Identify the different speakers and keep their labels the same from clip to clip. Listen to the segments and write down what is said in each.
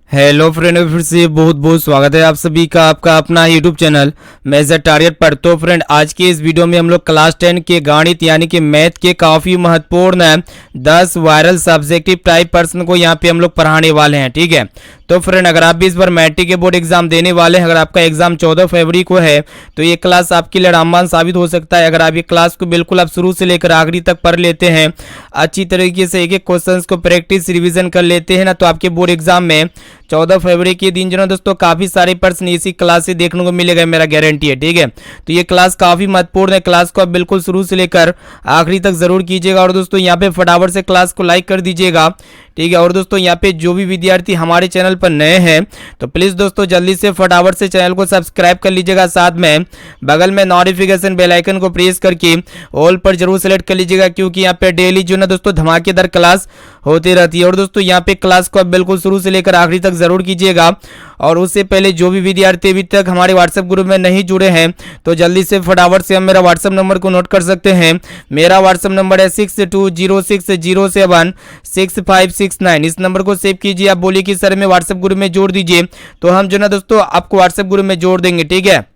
Speaker 1: Hello friend, फिर से बहुत बहुत स्वागत है आप सभी का आपका अपना यूट्यूब चैनल मेजर टारगेट पर। तो फ्रेंड, आज के इस वीडियो में हम लोग क्लास 10 के गणित यानी कि मैथ के काफ़ी महत्वपूर्ण 10 वायरल सब्जेक्टिव टाइप प्रश्न को यहाँ पे हम लोग पढ़ाने वाले हैं। ठीक है, तो फ्रेंड, अगर आप भी इस बार मैट्रिक के बोर्ड एग्जाम देने वाले हैं, अगर आपका एग्जाम 14 फरवरी को है, तो ये क्लास आपके लिए रामबाण साबित हो सकता है। अगर आप ये क्लास को बिल्कुल आप शुरू से लेकर आखिरी तक पढ़ लेते हैं, अच्छी तरीके से एक एक क्वेश्चंस को प्रैक्टिस रिवीजन कर लेते हैं ना, तो आपके बोर्ड एग्जाम में 14 फरवरी के दिन जो ना दोस्तों काफ़ी सारे प्रश्न इसी क्लास से देखने को मिलेगा, मेरा गारंटी है। ठीक है, तो ये क्लास काफ़ी महत्वपूर्ण है। क्लास को आप बिल्कुल शुरू से लेकर आखिरी तक जरूर कीजिएगा और दोस्तों यहाँ पे फटाफट से क्लास को लाइक कर दीजिएगा। ठीक है, और दोस्तों यहाँ पे जो भी विद्यार्थी हमारे चैनल पर नए हैं, तो प्लीज़ दोस्तों जल्दी से फटाफट से चैनल को सब्सक्राइब कर लीजिएगा। साथ में बगल में नोटिफिकेशन बेल आइकन को प्रेस करके ऑल पर जरूर सेलेक्ट कर लीजिएगा, क्योंकि यहाँ पे डेली जो ना दोस्तों धमाकेदार क्लास होती रहती है। और दोस्तों यहाँ पे क्लास को आप बिल्कुल शुरू से लेकर आखिरी तक जरूर कीजिएगा। और उससे पहले जो भी विद्यार्थी अभी तक हमारे व्हाट्सएप ग्रुप में नहीं जुड़े हैं, तो जल्दी से फटाफट से हम मेरा व्हाट्सएप नंबर को नोट कर सकते हैं। मेरा व्हाट्सएप नंबर है 6206076569। इस नंबर को सेव कीजिए। आप बोलिए कि सर मैं व्हाट्सएप ग्रुप में जोड़ दीजिए, तो हम जो ना दोस्तों आपको व्हाट्सएप ग्रुप में जोड़ देंगे। ठीक है,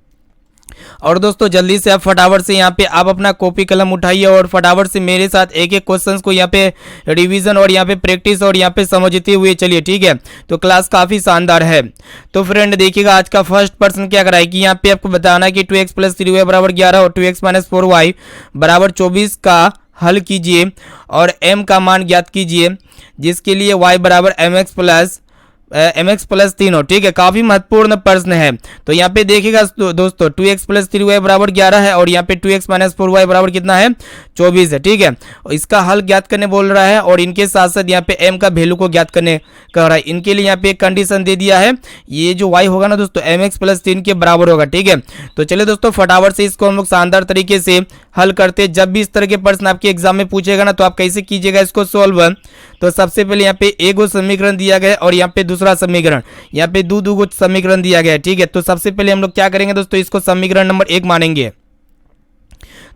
Speaker 1: और दोस्तों जल्दी से आप फटाफट से यहाँ पे आप अपना कॉपी कलम उठाइए और फटाफट से मेरे साथ एक एक क्वेश्चंस को यहाँ पे रिवीजन और यहाँ पे प्रैक्टिस और यहाँ पे समझते हुए चलिए। ठीक है, तो क्लास काफ़ी शानदार है। तो फ्रेंड देखिएगा, आज का फर्स्ट प्रश्न क्या कराए कि यहाँ पे आपको बताना है कि 2x + 3y बराबर 11 और 2x - 4y बराबर 24 का हल कीजिए और m का मान ज्ञात कीजिए, जिसके लिए y बराबर mx प्लस 3 हो। ठीक है, काफी महत्वपूर्ण प्रश्न है। तो यहाँ पे देखिएगा दोस्तों 2x + 3y बराबर 11 है और यहाँ पे 2x - 4y बराबर कितना है 24 है। ठीक है, इसका हल ज्ञात करने बोल रहा है और इनके साथ साथ यहाँ पे m का वैल्यू को ज्ञात करने कह रहा है। इनके लिए यहाँ पे एक कंडीशन दे दिया है, ये जो y होगा ना दोस्तों mx + 3 के बराबर होगा। ठीक है, तो चलिए दोस्तों फटाफट से इसको हम लोग शानदार तरीके से हल करते। जब भी इस तरह के प्रश्न आपके एग्जाम में पूछेगा ना, तो आप कैसे कीजिएगा इसको सॉल्व। तो सबसे पहले यहाँ पे एक गो समीकरण दिया गया और यहाँ पे दूसरा समीकरण, यहाँ पे दो गो समीकरण दिया गया है। ठीक है, तो सबसे पहले हम लोग क्या करेंगे दोस्तों, इसको समीकरण नंबर 1 मानेंगे।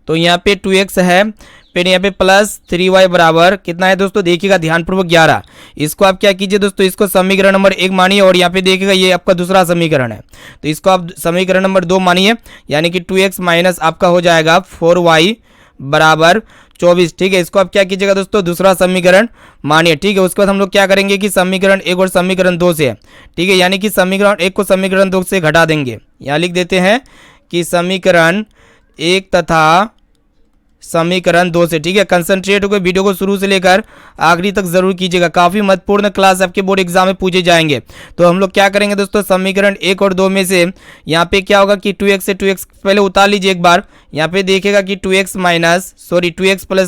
Speaker 1: तो यहाँ पे 2x है, फिर यहाँ पे प्लस 3y बराबर कितना है दोस्तों, देखिएगा ध्यानपूर्वक 11। इसको आप क्या कीजिए दोस्तों, इसको समीकरण नंबर 1 मानिए और यहाँ पे देखिएगा ये आपका दूसरा समीकरण है, तो इसको आप समीकरण नंबर 2 मानिए, यानी कि 2x माइनस आपका हो जाएगा 4y बराबर 24। ठीक है, इसको आप क्या कीजिएगा दोस्तों, दूसरा समीकरण मानिए। ठीक है, उसके बाद हम लोग क्या करेंगे कि समीकरण 1 और समीकरण 2 से, ठीक है, यानी कि समीकरण 1 को समीकरण 2 से घटा देंगे। यहाँ लिख देते हैं कि समीकरण 1 तथा समीकरण 2 से। ठीक है, कंसंट्रेट होकर वीडियो को शुरू से लेकर आखिरी तक जरूर कीजिएगा, काफी महत्वपूर्ण क्लास आपके बोर्ड एग्जाम में पूछे जाएंगे। तो हम लोग क्या करेंगे दोस्तों, समीकरण 1 और 2 में से यहाँ पे क्या होगा कि 2x से 2x पहले उतार लीजिए एक बार। यहाँ पे देखिएगा कि 2x +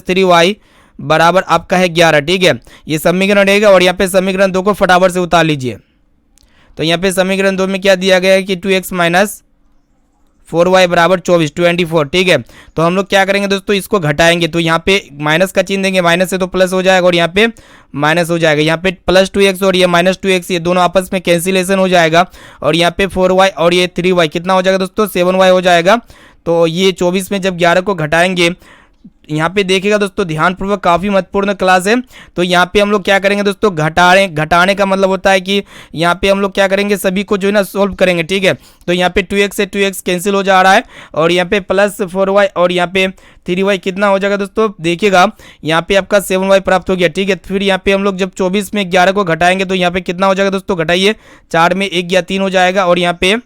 Speaker 1: 3y बराबर आपका है 11। ठीक है, ये समीकरण रहेगा और यहाँ पे समीकरण 2 को फटाफट से उतार लीजिए। तो यहाँ पे समीकरण 2 में क्या दिया गया है कि 2x - 4y बराबर 24। ठीक है, तो हम लोग क्या करेंगे दोस्तों, इसको घटाएंगे। तो यहाँ पे माइनस का चिन्ह देंगे, माइनस से तो प्लस हो जाएगा और यहाँ पे माइनस हो जाएगा। यहाँ पे प्लस 2x और ये माइनस 2x, ये दोनों आपस में कैंसिलेशन हो जाएगा और यहाँ पे 4y और ये 3y कितना हो जाएगा दोस्तों, 7y हो जाएगा। तो ये 24 में जब 11 को घटाएंगे, यहाँ पे देखिएगा दोस्तों ध्यानपूर्वक, काफ़ी महत्वपूर्ण क्लास है। तो यहाँ पे हम लोग क्या करेंगे दोस्तों, घटाने का मतलब होता है कि यहाँ पे हम लोग क्या करेंगे, सभी को जो है ना सोल्व करेंगे। ठीक है, तो यहाँ पे 2x से 2x कैंसिल हो जा रहा है और यहाँ पे प्लस 4y और यहाँ पे 3y कितना हो जाएगा दोस्तों, देखिएगा यहाँ पे आपका 7y प्राप्त हो गया। ठीक है, फिर यहाँ पे हम लोग जब 24 में 11 को घटाएंगे, तो यहाँ पे कितना हो जाएगा दोस्तों, घटाइए, 4 में 1 गया 3 हो जाएगा और यहाँ पे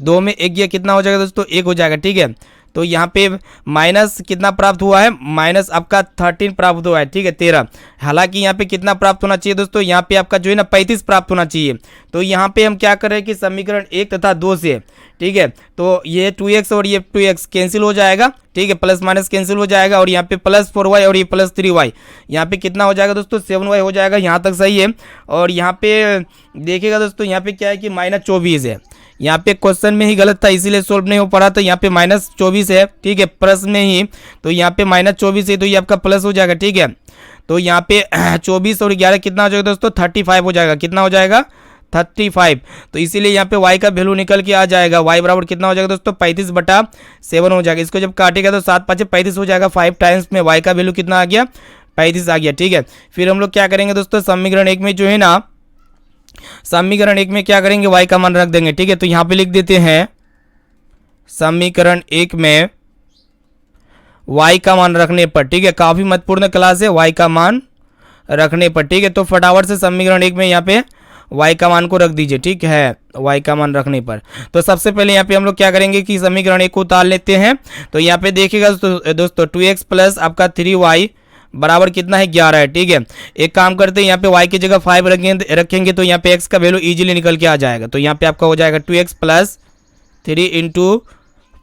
Speaker 1: 2 में 1 गया कितना हो जाएगा दोस्तों, 1 हो जाएगा। ठीक है, तो यहाँ पे माइनस कितना प्राप्त हुआ है, माइनस आपका 13 प्राप्त हुआ है। ठीक है, 13। हालांकि यहाँ पे कितना प्राप्त होना चाहिए दोस्तों, यहाँ पे आपका जो है ना 35 प्राप्त होना चाहिए। तो यहाँ पे हम क्या कर रहे हैं कि समीकरण 1 तथा 2 से, ठीक है, तो ये 2x और ये 2x कैंसिल हो जाएगा। ठीक है, प्लस माइनस कैंसिल हो जाएगा और यहाँ पे प्लस 4y और ये प्लस 3y, यहाँ पे कितना हो जाएगा दोस्तों, 7y हो जाएगा। यहाँ तक सही है। और यहाँ पे देखिएगा दोस्तों, यहाँ पे क्या है कि -24 है, यहाँ पे क्वेश्चन में ही गलत था इसीलिए सोल्व नहीं हो पा रहा था। यहाँ पे -24 है। ठीक है, प्रश्न में ही, तो यहाँ पे -24 है तो ये आपका प्लस हो जाएगा। ठीक है, तो यहाँ पे 24 और 11 कितना हो जाएगा दोस्तों, 35 हो जाएगा। कितना हो जाएगा, 35। तो इसीलिए यहाँ पे y का वैल्यू निकल के आ जाएगा, y बराबर कितना हो जाएगा दोस्तों, 35/7 हो जाएगा। इसको जब काटेगा तो 7 5 35 हो जाएगा। 5 टाइम्स में y का वैल्यू कितना आ गया, 35 आ गया। ठीक है, फिर हम लोग क्या करेंगे दोस्तों, समीकरण 1 में जो है ना समीकरण 1 में क्या करेंगे, y का मान रख देंगे। ठीक है, तो यहाँ पे लिख देते हैं समीकरण 1 में y का मान रखने पर, ठीक है, काफी महत्वपूर्ण क्लास है, y का मान रखने पर। ठीक है, तो फटाफट से समीकरण 1 में यहाँ पे y का मान को रख दीजिए। ठीक है, y का मान रखने पर तो सबसे पहले यहाँ पे हम लोग क्या करेंगे कि समीकरण 1 को उतार लेते हैं। तो यहाँ पे देखिएगा दोस्तों 2x प्लस आपका 3y बराबर कितना है, 11 है। ठीक है, एक काम करते हैं, यहाँ पे y की जगह 5 रखेंगे तो यहाँ पे x का वैल्यू इजीली निकल के आ जाएगा। तो यहाँ पे आपका हो जाएगा 2x प्लस 3 इंटू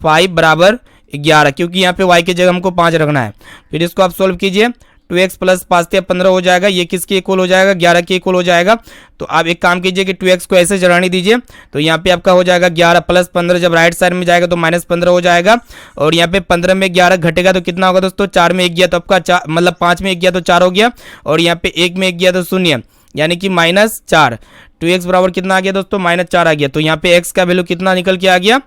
Speaker 1: 5 बराबर 11, क्योंकि यहाँ पे y की जगह हमको 5 रखना है। फिर इसको आप सोल्व कीजिए, 2x प्लस 5 से 15 हो जाएगा, ये किसके इक्वल हो जाएगा, 11 के इक्वल हो जाएगा। तो आप एक काम कीजिए कि 2x को ऐसे जरानी दीजिए, तो यहाँ पे आपका हो जाएगा 11 प्लस 15, जब राइट साइड में जाएगा तो -15 हो जाएगा। और यहाँ पे 15 में 11 घटेगा तो कितना होगा दोस्तों, 4 में 1 गया तो आपका मतलब 5 में 1 गया तो 4 हो गया, और यहाँ पे 1 में 1 गया तो 0, यानी कि -4। 2x बराबर कितना आ गया दोस्तों, -4 आ गया। तो यहाँ पे x का वैल्यू कितना निकल के आ गया,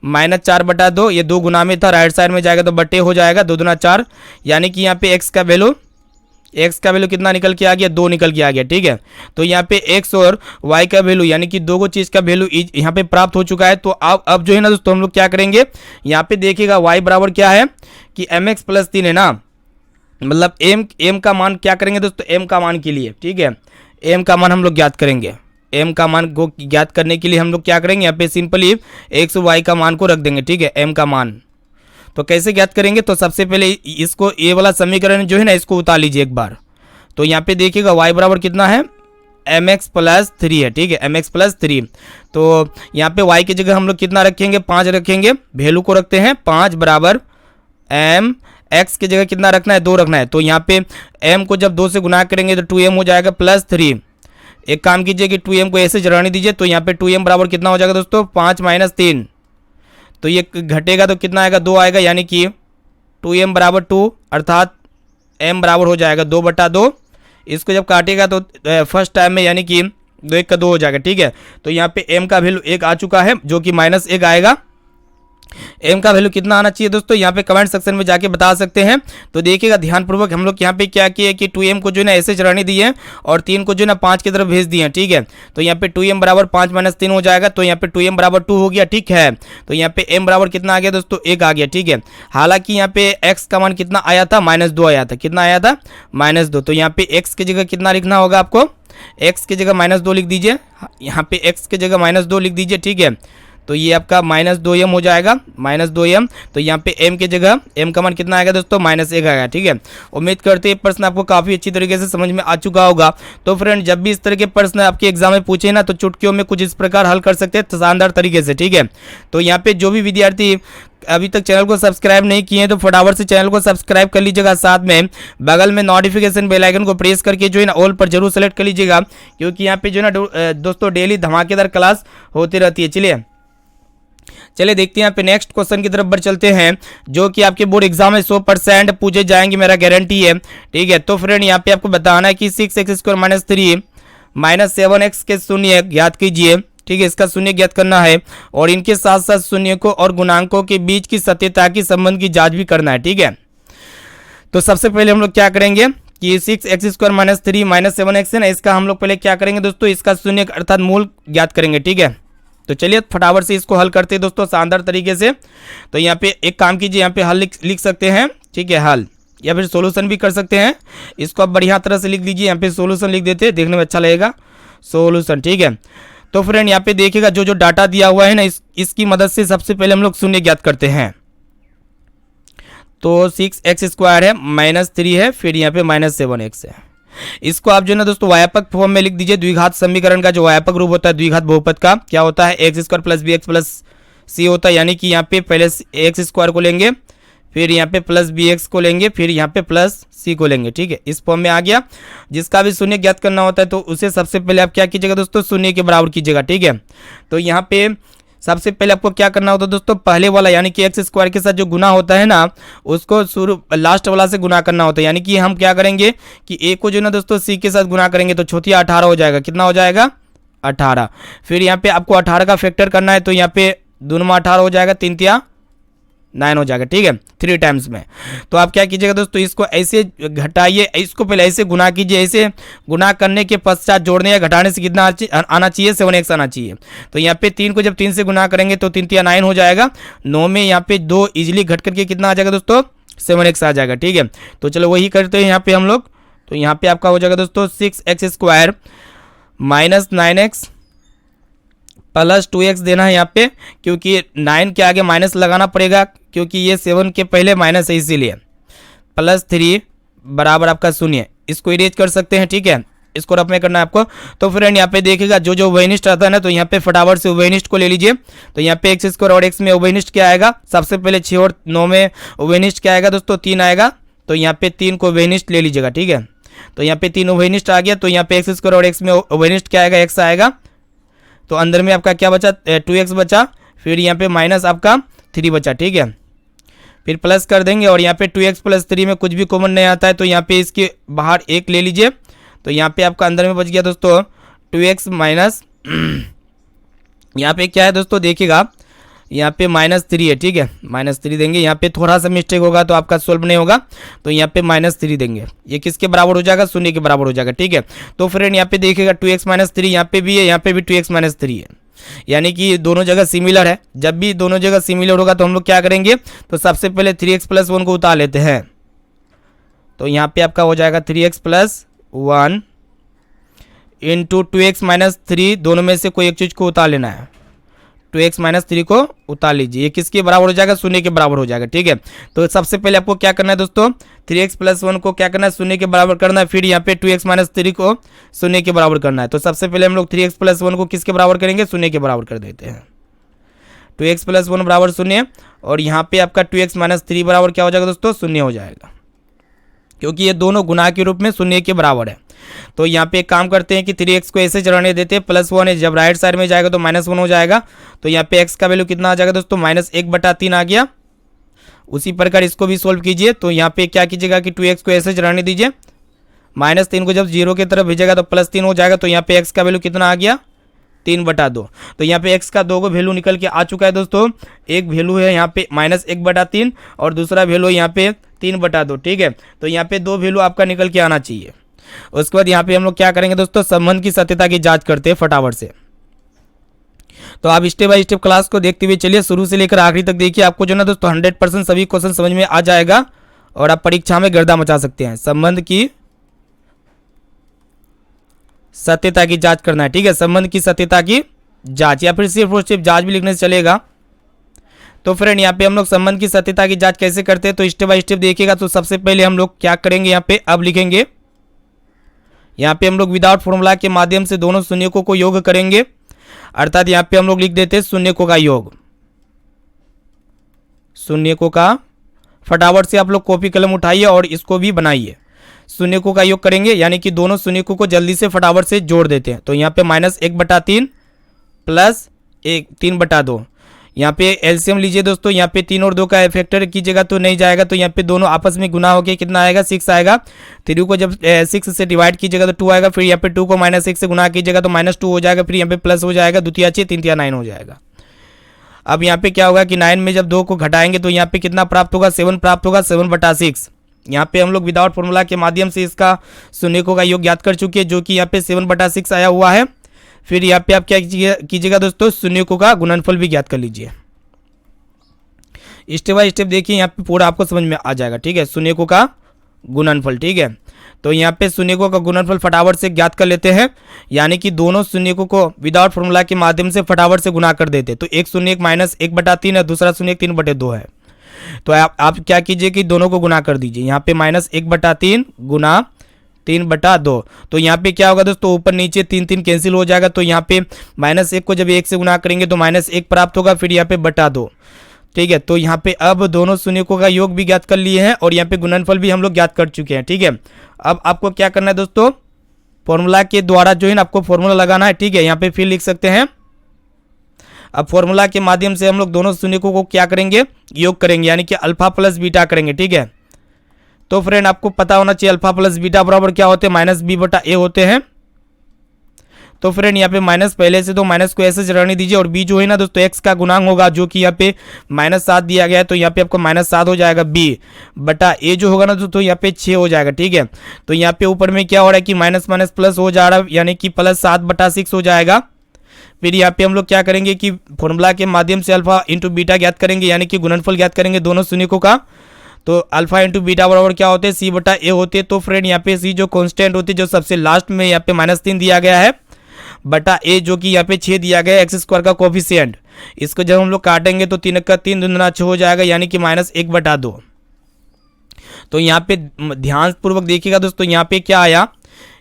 Speaker 1: -4/2, ये 2 गुना में था, राइट साइड में जाएगा तो बटे हो जाएगा, 2 दूना 4, यानी कि यहाँ पे x का वैल्यू कितना निकल के आ गया, 2 निकल के आ गया। ठीक है, तो यहाँ पे x और y का वैल्यू यानी कि दो चीज़ का वैल्यू यहाँ पे प्राप्त हो चुका है। तो अब जो है ना दोस्तों हम लोग क्या करेंगे, यहाँ पे देखिएगा y बराबर क्या है कि mx प्लस 3 है ना, मतलब m का मान क्या करेंगे दोस्तों, m का मान के लिए। ठीक है, m का मान हम लोग ज्ञात करेंगे। m का मान को ज्ञात करने के लिए हम लोग क्या करेंगे, यहाँ पे सिंपली x और y का मान को रख देंगे। ठीक है, m का मान तो कैसे ज्ञात करेंगे, तो सबसे पहले इसको ये वाला समीकरण जो है ना इसको उतार लीजिए एक बार। तो यहाँ पे देखिएगा y बराबर कितना है, mx प्लस 3 है। ठीक है, mx प्लस 3, तो यहाँ पे y की जगह हम लोग कितना रखेंगे, 5 रखेंगे, वैल्यू को रखते हैं 5 बराबर m, x की जगह कितना रखना है, 2 रखना है। तो यहाँ पे m को जब 2 से गुना करेंगे तो 2m हो जाएगा प्लस 3। एक काम कीजिए कि 2m को ऐसे जराने दीजिए, तो यहाँ पे 2m बराबर कितना हो जाएगा दोस्तों, 5 - 3, तो ये घटेगा तो कितना आएगा, 2 आएगा, यानी कि 2m बराबर 2, अर्थात m बराबर हो जाएगा 2/2। इसको जब काटेगा तो फर्स्ट टाइम में यानी कि 2 1 का 2 हो जाएगा। ठीक है, तो यहाँ पे m का वैल्यू 1 आ चुका है, जो कि -1 आएगा। m का वैल्यू कितना आना चाहिए दोस्तों, यहाँ पे कमेंट सेक्शन में जाके बता सकते हैं। तो देखिएगा ध्यानपूर्वक, हम लोग यहाँ पे क्या किए कि 2m को जो है ना ऐसे चढ़ाने दिए और 3 को जो है ना 5 की तरफ भेज दिए। ठीक है, तो यहाँ पे 2m बराबर 5 - 3 हो जाएगा, तो यहाँ पे 2m बराबर 2 हो गया। ठीक है, तो यहाँ पे m बराबर कितना आ गया दोस्तों, 1 आ गया। ठीक है, हालांकि यहाँ पे x का मान कितना आया था, -2 आया था। कितना आया था, -2। तो यहाँ पे x की जगह कितना लिखना होगा आपको, x की जगह -2 लिख दीजिए, यहाँ पे x की जगह -2 लिख दीजिए। ठीक है, तो ये आपका -2m हो जाएगा, -2m। तो यहाँ पे m की जगह m का मान कितना आएगा दोस्तों, -1 आएगा। ठीक है, उम्मीद करते हैं प्रश्न आपको काफ़ी अच्छी तरीके से समझ में आ चुका होगा। तो फ्रेंड, जब भी इस तरह के प्रश्न आपके एग्जाम में पूछे ना, तो चुटकियों में कुछ इस प्रकार हल कर सकते हैं शानदार तरीके से। ठीक है, तो यहाँ पे जो भी विद्यार्थी अभी तक चैनल को सब्सक्राइब नहीं किए हैं तो फटाफट से चैनल को सब्सक्राइब कर लीजिएगा, साथ में बगल में नोटिफिकेशन बेल आइकन को प्रेस करके जो है ना ऑल पर जरूर सेलेक्ट कर लीजिएगा, क्योंकि यहाँ पे जो है ना दोस्तों डेली धमाकेदार क्लास होती रहती है। चलिए देखते हैं यहाँ पे नेक्स्ट क्वेश्चन की तरफ बढ़ चलते हैं, जो कि आपके बोर्ड एग्जाम में 100% पूछे जाएंगे, मेरा गारंटी है। ठीक है, तो फ्रेंड यहाँ पे आपको बताना है कि 6x² - 3 - 7x के शून्य ज्ञात कीजिए। ठीक है, इसका शून्य ज्ञात करना है और इनके साथ साथ शून्य को और गुणांकों के बीच की सत्यता की संबंध की जांच भी करना है। ठीक है, तो सबसे पहले हम लोग क्या करेंगे कि 6x² - 3 - 7x है ना, इसका हम लोग पहले क्या करेंगे दोस्तों, इसका शून्य अर्थात मूल ज्ञात करेंगे। ठीक है, तो चलिए फटाफट से इसको हल करते हैं दोस्तों शानदार तरीके से। तो यहाँ पे एक काम कीजिए, यहाँ पे हल लिख सकते हैं। ठीक है, हल या फिर सॉल्यूशन भी कर सकते हैं, इसको आप बढ़िया तरह से लिख लीजिए। यहाँ पे सॉल्यूशन लिख देते हैं, देखने में अच्छा लगेगा, सॉल्यूशन। ठीक है, तो फ्रेंड यहाँ पे देखिएगा जो डाटा दिया हुआ है ना, इसकी मदद से सबसे पहले हम लोग शून्य ज्ञात करते हैं। तो 6x² है, -3 है, फिर यहाँ पे -7x है। इसको आप जो है ना दोस्तों व्यापक फॉर्म में लिख दीजिए। द्विघात समीकरण का जो व्यापक रूप होता है द्विघात बहुपद का क्या होता है, x² + bx + c होता है, यानी कि यहाँ पे पहले x² को लेंगे, फिर यहाँ पे प्लस bx को लेंगे, फिर यहाँ पे प्लस c को लेंगे। ठीक है, इस फॉर्म में आ गया। जिसका भी शून्य ज्ञात करना होता है तो उसे सबसे पहले आप क्या कीजिएगा दोस्तों, शून्य के बराबर कीजिएगा। ठीक है, तो यहाँ पे सबसे पहले आपको क्या करना होता है दोस्तों, पहले वाला यानी कि x² के साथ जो गुना होता है ना, उसको शुरू लास्ट वाला से गुना करना होता है। यानी कि हम क्या करेंगे कि a को जो ना दोस्तों c के साथ गुना करेंगे तो चौथिया 18 हो जाएगा। कितना हो जाएगा, 18। फिर यहाँ पे आपको 18 का फैक्टर करना है, तो यहाँ पे 2 में 18 हो जाएगा, 3 तिया 9 हो जाएगा, ठीक है, 3 टाइम्स में। तो आप क्या कीजिएगा दोस्तों, इसको ऐसे घटाइए, इसको पहले ऐसे गुना कीजिए, ऐसे गुना करने के पश्चात जोड़ने या घटाने से कितना आना चाहिए, 7x आना चाहिए। तो यहाँ पे 3 को जब 3 से गुना करेंगे तो 3 3 9 हो जाएगा, 9 में यहाँ पे 2 इजिली घट करके कितना आ जाएगा दोस्तों, 7x आ जाएगा, ठीक है। तो चलो वही करते हैं यहाँ पे हम लोग। तो यहाँ पे आपका हो जाएगा दोस्तों 6x² minus 9x plus 2x देना है यहाँ पे, क्योंकि 9 के आगे माइनस लगाना पड़ेगा, क्योंकि ये 7 के पहले माइनस है इसीलिए, प्लस 3 बराबर आपका 0। इसको इरेज कर सकते हैं, ठीक है, इसको रफ में करना है आपको। तो फ्रेंड यहाँ पे देखिएगा जो उभयनिष्ठ आता है ना, तो यहाँ पे फटाफट से उभयनिष्ठ को ले लीजिए। तो यहाँ पे x² और x में उभयनिष्ठ क्या आएगा, सबसे पहले 6 और 9 में उभयनिष्ठ क्या आएगा दोस्तों, 3 आएगा। तो यहाँ पे 3 को उभयनिष्ठ ले लीजिएगा, ठीक है। तो यहाँ पे 3 उभयनिष्ठ आ गया, तो यहाँ पे x² और x में उभयनिष्ठ क्या आएगा, x आएगा। तो अंदर में आपका क्या बचा, 2x बचा, फिर यहाँ पे माइनस आपका 3 बचा, ठीक है। फिर प्लस कर देंगे और यहाँ पे 2x प्लस 3 में कुछ भी कॉमन नहीं आता है, तो यहाँ पे इसके बाहर 1 ले लीजिए। तो यहाँ पे आपका अंदर में बच गया दोस्तों 2x माइनस यहाँ पे क्या है दोस्तों, देखिएगा यहाँ पे -3 है, ठीक है, -3 देंगे। यहाँ पे थोड़ा सा मिस्टेक होगा तो आपका सोल्व नहीं होगा, तो यहाँ पे -3 देंगे। ये किसके बराबर हो जाएगा, 0 के बराबर हो जाएगा, ठीक है। तो फ्रेंड यहाँ पे देखिएगा 2x - 3 यहाँ पे भी है, यहाँ पे भी 2x - 3 है, यानी कि दोनों जगह सिमिलर है। जब भी दोनों जगह सिमिलर होगा तो हम लोग क्या करेंगे, तो सबसे पहले 3x + 1 को उतार लेते हैं। तो यहाँ पे आपका हो जाएगा 3x + 1 इंटू 2x - 3, दोनों में से कोई एक चीज़ को उतार लेना है। 2x - 3 को उतार लीजिए, ये किसके बराबर हो जाएगा, 0 के बराबर हो जाएगा, ठीक है। तो सबसे पहले आपको क्या करना है दोस्तों, 3x + 1 को क्या करना है, 0 के बराबर करना है। फिर यहाँ पे 2x - 3 को 0 के बराबर करना है। तो सबसे पहले हम लोग 3x + 1 को किसके बराबर करेंगे, 0 के बराबर कर देते हैं। 2x + 1 बराबर 0, और यहाँ पे आपका 2x - 3 बराबर क्या हो जाएगा दोस्तों, 0 हो जाएगा, क्योंकि ये दोनों गुना के रूप में 0 के बराबर है। तो यहाँ पे एक काम करते हैं कि 3x को ऐसे चढ़ाने देते हैं, +1 है, जब राइट साइड में जाएगा तो -1 हो जाएगा। तो यहाँ पे x का वैल्यू कितना आ जाएगा दोस्तों, -1/3 आ गया। उसी प्रकार इसको भी सोल्व कीजिए। तो यहाँ पे क्या कीजिएगा कि 2x को ऐसे चढ़ाने दीजिए, -3 को जब 0 की तरफ भेजेगा तो +3 हो जाएगा। तो यहाँ पे x का वैल्यू कितना आ गया, 3/2। तो यहाँ पे x का 2 को वैल्यू निकल के आ चुका है दोस्तों। एक वैल्यू है यहाँ पे -1/3 और दूसरा वैल्यू यहाँ पे 3/2, ठीक है। तो यहाँ पे 2 वैल्यू आपका निकल के आना चाहिए। उसके बाद यहाँ पे हम लोग क्या करेंगे दोस्तों, संबंध की सत्यता की जांच करते हैं फटाफट से। तो आप स्टेप बाय स्टेप क्लास को देखते हुए चलिए, शुरू से लेकर आखिरी तक देखिए, आपको जो ना दोस्तों 100% सभी क्वेश्चन समझ में आ जाएगा और आप परीक्षा में गर्दा मचा सकते हैं। संबंध की सत्यता की जांच करना है, ठीक है, संबंध की सत्यता की जांच, या फिर सिर्फ और सिर्फ जांच भी लिखने से चलेगा। तो फ्रेंड यहाँ पे हम लोग संबंध की सत्यता की जांच कैसे करते हैं, तो स्टेप बाय स्टेप देखिएगा। तो सबसे पहले हम लोग क्या करेंगे, यहाँ पे अब लिखेंगे, यहाँ पे हम लोग विदाउट फॉर्मूला के माध्यम से दोनों शून्यकों को योग करेंगे, अर्थात यहाँ पे हम लोग लिख देते हैं शून्यकों का योग। शून्यकों का फटाफट से आप लोग कॉपी कलम उठाइए और इसको भी बनाइए। शून्यकों का योग करेंगे, यानी कि दोनों शून्यकों को जल्दी से फटाफट से जोड़ देते हैं। तो यहाँ पे -1/3 प्लस 3/2, यहाँ पे एलसीएम लीजिए दोस्तों। यहाँ पे 3 और 2 का फैक्टर कीजिएगा तो नहीं जाएगा, तो यहाँ पे दोनों आपस में गुना होके कितना आएगा, 6 आएगा। 3 को जब 6 से डिवाइड कीजिएगा तो 2 आएगा। फिर यहाँ पे 2 को -1 से गुना कीजिएगा तो -2 हो जाएगा। फिर यहाँ पे प्लस हो जाएगा, 2 × 6 3 × 9 हो जाएगा। अब यहाँ पे क्या होगा कि 9 में जब 2 को घटाएंगे तो यहाँ पे कितना प्राप्त होगा, 7 प्राप्त होगा, 7/6। यहाँ पे हम लोग विदाउट फॉर्मूला के माध्यम से इसका शून्यकों का योग ज्ञात कर चुके हैं, जो कि यहाँ पे 7/6 आया हुआ है। फिर यहाँ पे आप क्या कीजिएगा दोस्तों, शून्यकों का गुणनफल भी ज्ञात कर लीजिए। स्टेप बाय स्टेप देखिए, यहाँ पे पूरा आपको समझ में आ जाएगा, ठीक है, शून्यकों का गुणनफल, ठीक है। तो यहाँ पे शून्यकों का गुणनफल फटाफट से ज्ञात कर लेते हैं, यानी कि दोनों शून्यकों को विदाउट फॉर्मूला के माध्यम से फटाफट से गुना कर देते हैं। तो एक शून्य -1/3 है, दूसरा शून्य 3/2 है। तो आप क्या कीजिए कि दोनों को गुना कर दीजिए। यहाँ पे -1/3 गुना 3/2। तो यहाँ पे क्या होगा दोस्तों, ऊपर नीचे 3 कैंसिल हो जाएगा। तो यहाँ पे -1 को जब 1 से गुना करेंगे तो -1 प्राप्त होगा, फिर यहाँ पे /2, ठीक है। तो यहाँ पे अब दोनों शून्यकों का योग भी ज्ञात कर लिए हैं और यहाँ पे गुणनफल भी हम लोग ज्ञात कर चुके हैं, ठीक है। अब आपको क्या करना है दोस्तों, फॉर्मूला के द्वारा जो है ना आपको फॉर्मूला लगाना है, ठीक है। यहाँ पे फिर लिख सकते हैं। अब फॉर्मूला के माध्यम से हम लोग दोनों शून्यकों को क्या करेंगे, योग करेंगे, यानी कि अल्फा प्लस बीटा करेंगे, ठीक है। तो फ्रेंड आपको पता होना चाहिए अल्फा प्लस बीटा बराबर क्या होते हैं, -b/a होते हैं। तो फ्रेंड यहाँ पे माइनस पहले से तो माइनस को ऐसे रहने दीजिए, और बी जो है ना दोस्तों एक्स का गुणांक होगा जो कि यहाँ पे -7 दिया गया है, तो यहाँ पे आपको -7 हो जाएगा बी बटा ए जो होगा ना दोस्तों यहाँ पे 6 हो जाएगा। ठीक है, तो यहाँ पे ऊपर में क्या हो रहा है कि माइनस माइनस प्लस हो जा रहा है, यानी कि +7/6 हो जाएगा। फिर यहाँ पे हम लोग क्या करेंगे कि फॉर्मूला के माध्यम से अल्फा इंटू बीटा ज्ञात करेंगे, यानी कि गुणनफल ज्ञात करेंगे दोनों शून्यकों का। तो अल्फा इंटू बीटा बराबर क्या होते हैं, सी बटा ए होते हैं। तो फ्रेंड यहाँ पे सी जो कांस्टेंट होती है, जो सबसे लास्ट में यहाँ पे -3 दिया गया है, बटा ए जो कि यहाँ पे 6 दिया गया है x² का कोफिशिएंट। इसको जब हम लोग काटेंगे तो 3 का 3 दूना 6 हो जाएगा, यानी कि -1/2। तो यहाँ पे ध्यान पूर्वक देखिएगा दोस्तों, यहाँ पे क्या आया,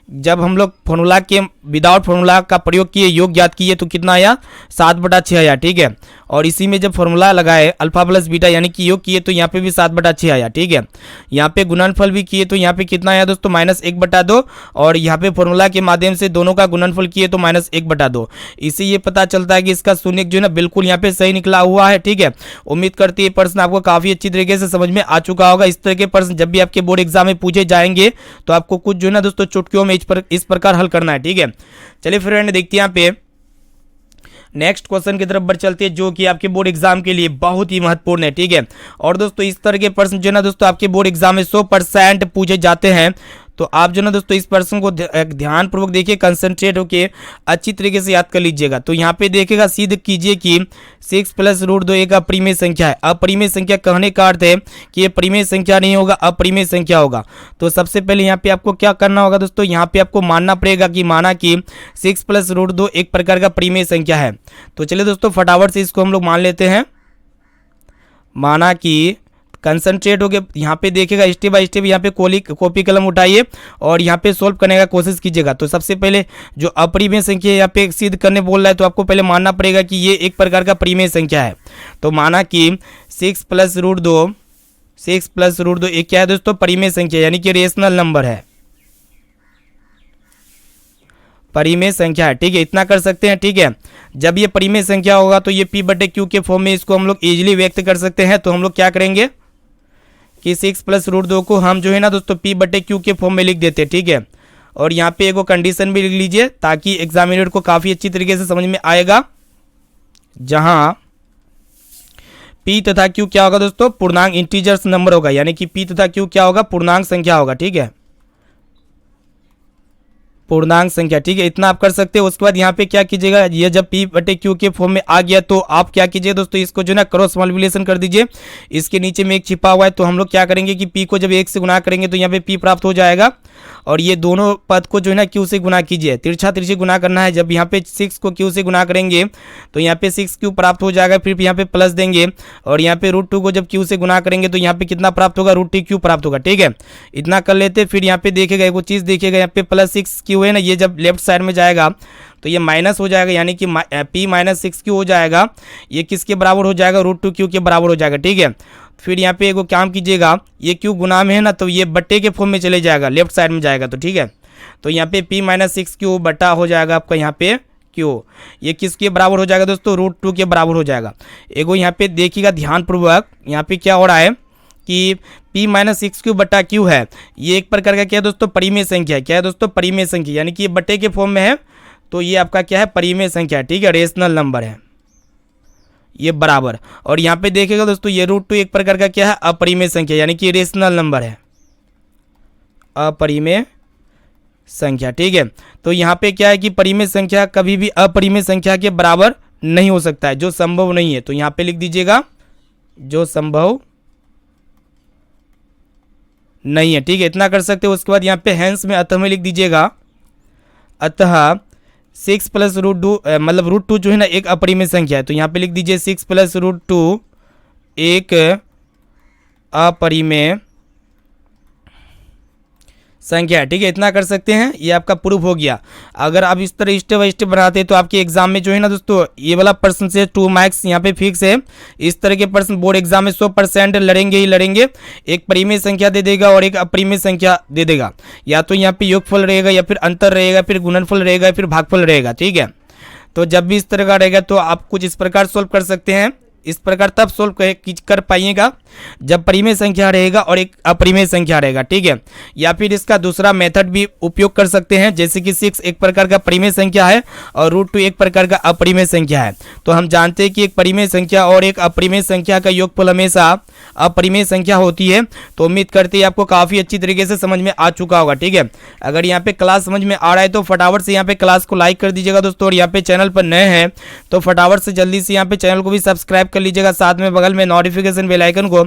Speaker 1: जब हम लोग फॉर्मूला के विदाउट फॉर्मूला का प्रयोग किए, योग ज्ञात किए, तो कितना आया 7/6 आया। ठीक है, और इसी में जब फॉर्मूला लगाए अल्फा प्लस बीटा यानी कि योग किए, तो यहाँ पे भी 7/6 आया। ठीक है, यहाँ पे गुणनफल भी किए तो यहाँ पे कितना आया दोस्तों -1/2, और यहाँ पे फॉर्मूला के माध्यम से दोनों का गुणनफल किए तो -1/2। इससे ये पता चलता है कि इसका शून्य जो है ना बिल्कुल यहाँ पे सही निकला हुआ है। ठीक है, उम्मीद करती है प्रश्न आपको काफी अच्छी तरीके से समझ में आ चुका होगा। इस तरह के प्रश्न जब भी आपके बोर्ड एग्जाम में पूछे जाएंगे तो आपको कुछ जो है ना दोस्तों चुटकियों में इस प्रकार हल करना है। ठीक है, चलिए फ्रेंड देखते हैं यहाँ पे नेक्स्ट क्वेश्चन की तरफ बढ़ चलते हैं, जो कि आपके बोर्ड एग्जाम के लिए बहुत ही महत्वपूर्ण है। ठीक है, और दोस्तों इस तरह के प्रश्न जो है ना दोस्तों आपके बोर्ड एग्जाम में 100% पूछे जाते हैं। तो आप जो ना दोस्तों इस प्रश्न को ध्यानपूर्वक देखिए, कंसंट्रेट होकर अच्छी तरीके से याद कर लीजिएगा। तो यहाँ पे देखिएगा, सिद्ध कीजिए कि 6 + √2 एक अपरिमेय संख्या है। अपरिमेय संख्या कहने का अर्थ है कि ये परिमेय संख्या नहीं होगा, अपरिमेय संख्या होगा। तो सबसे पहले यहाँ पे आपको क्या करना होगा दोस्तों, यहाँ पे आपको मानना पड़ेगा कि माना कि 6 + √2 एक प्रकार का परिमेय संख्या है। तो चलिए दोस्तों फटाफट से इसको हम लोग मान लेते हैं। माना कि कंसंट्रेट हो गए, यहाँ पे देखिएगा स्टेप बाय स्टेप यहाँ पे कॉपी कलम उठाइए और यहाँ पे सोल्व करने का कोशिश कीजिएगा। तो सबसे पहले जो अपरिमेय संख्या यहाँ पे सिद्ध करने बोल रहा है, तो आपको पहले मानना पड़ेगा कि ये एक प्रकार का परिमेय संख्या है। तो माना कि 6 + √2 एक क्या है दोस्तों, परिमेय संख्या, यानी कि रेशनल नंबर है, परिमेय संख्या है। ठीक है, इतना कर सकते हैं। ठीक है, जब ये परिमेय संख्या होगा तो ये P/Q के फॉर्म में इसको हम लोग इजीली व्यक्त कर सकते हैं। तो हम लोग क्या करेंगे कि 6 + √2 को हम जो है ना दोस्तों P/Q के फॉर्म में लिख देते हैं। ठीक है, और यहाँ पे एक कंडीशन भी लिख लीजिए ताकि एग्जामिनर को काफ़ी अच्छी तरीके से समझ में आएगा, जहाँ P तथा Q क्या होगा दोस्तों, पूर्णांक इंटीजर्स नंबर होगा, यानी कि P तथा Q क्या होगा, पूर्णांक संख्या होगा। ठीक है, पूर्णांक संख्या। ठीक है, इतना आप कर सकते हो। उसके बाद यहाँ पे क्या कीजिएगा, ये जब P/Q के फॉर्म में आ गया तो आप क्या कीजिए दोस्तों, इसको जो है ना क्रॉस मल्टीप्लिकेशन कर दीजिए। इसके नीचे में एक छिपा हुआ है, तो हम लोग क्या करेंगे कि P को जब 1 से गुना करेंगे तो यहाँ पे P प्राप्त हो जाएगा, और ये दोनों पद को जो है ना Q से गुना कीजिए, तिरछा तिरछी गुना करना है। जब यहाँ पे 6 को Q से गुना करेंगे तो यहाँ पे 6Q प्राप्त हो जाएगा, फिर यहाँ पे प्लस देंगे, और यहाँ पे √2 को जब Q से गुना करेंगे तो यहाँ पे कितना प्राप्त होगा, √2Q प्राप्त होगा। ठीक है, इतना कर लेते। फिर यहाँ पे देखिएगा एक चीज़ देखिएगा, यहाँ पे +6Q है ना, ये जब लेफ्ट साइड में जाएगा तो ये माइनस हो जाएगा, यानी कि P - 6Q हो जाएगा। ये किसके बराबर हो जाएगा, √2Q के बराबर हो जाएगा। ठीक है, फिर यहाँ पे एक काम कीजिएगा, ये Q गुना में है ना, तो ये बट्टे के फॉर्म में चले जाएगा, लेफ्ट साइड में जाएगा। तो ठीक है, तो यहाँ पे P - 6Q बटा हो जाएगा आपका यहाँ पे Q। ये किसके बराबर हो जाएगा दोस्तों, √2 के बराबर हो जाएगा। एगो यहाँ पे देखिएगा ध्यानपूर्वक, यहाँ पे क्या हो रहा है कि P - 6Q बटा Q है, ये एक प्रकार का क्या है दोस्तों, परिमेय संख्या है। क्या है दोस्तों, परिमेय संख्या, यानी कि ये बट्टे के फॉर्म में है, तो ये आपका क्या है, परिमेय संख्या है। ठीक है, रेशनल नंबर है ये बराबर। और यहाँ पे देखिएगा दोस्तों, ये √2 एक प्रकार का क्या है, अपरिमेय संख्या, यानी कि रेशनल नंबर है, अपरिमेय संख्या। ठीक है, तो यहाँ पे क्या है कि परिमेय संख्या कभी भी अपरिमेय संख्या के बराबर नहीं हो सकता है, जो संभव नहीं है। तो यहाँ पे लिख दीजिएगा जो संभव नहीं है। ठीक है, इतना कर सकते हो। उसके बाद यहाँ पे हैंस में अतः में लिख दीजिएगा, अतः 6 + √2 मतलब √2 जो है ना एक अपरिमेय संख्या है। तो यहाँ पे लिख दीजिए 6 + √2 एक अपरिमेय संख्या है। ठीक है, इतना कर सकते हैं। ये आपका प्रूफ हो गया। अगर आप इस तरह स्टेप बाय स्टेप बनाते हैं तो आपके एग्जाम में जो है ना दोस्तों, ये वाला प्रश्न से 2 मार्क्स यहाँ पे फिक्स है। इस तरह के प्रश्न बोर्ड एग्जाम में 100% लड़ेंगे ही लड़ेंगे। एक परिमेय संख्या दे देगा और एक अपरिमेय संख्या दे देगा, या तो यहाँ पे योगफल रहेगा, या फिर अंतर रहेगा, फिर गुणनफल रहेगा, या फिर भागफल रहेगा। ठीक है, तो जब भी इस तरह का रहेगा तो आप कुछ इस प्रकार सोल्व कर सकते हैं। इस प्रकार तब सोल्व कर पाइएगा जब परिमेय संख्या रहेगा और एक अपरिमेय संख्या रहेगा, ठीक है। या फिर इसका दूसरा मेथड भी उपयोग कर सकते हैं, जैसे कि 6 एक प्रकार का परिमेय संख्या है और √2 एक प्रकार का अपरिमेय संख्या है। तो हम जानते हैं कि एक परिमेय संख्या और एक अपरिमेय संख्या का योगफल हमेशा अपरिमेय संख्या होती है। तो उम्मीद करते हैं आपको काफ़ी अच्छी तरीके से समझ में आ चुका होगा, ठीक है। अगर यहाँ पे क्लास समझ में आ रहा है तो फटाफट से यहाँ पे क्लास को लाइक कर दीजिएगा दोस्तों, और यहाँ पे चैनल पर नए हैं तो फटाफट से जल्दी से यहाँ पे चैनल को भी सब्सक्राइब कर लीजिएगा। साथ में बगल में नोटिफिकेशन बेल आइकन को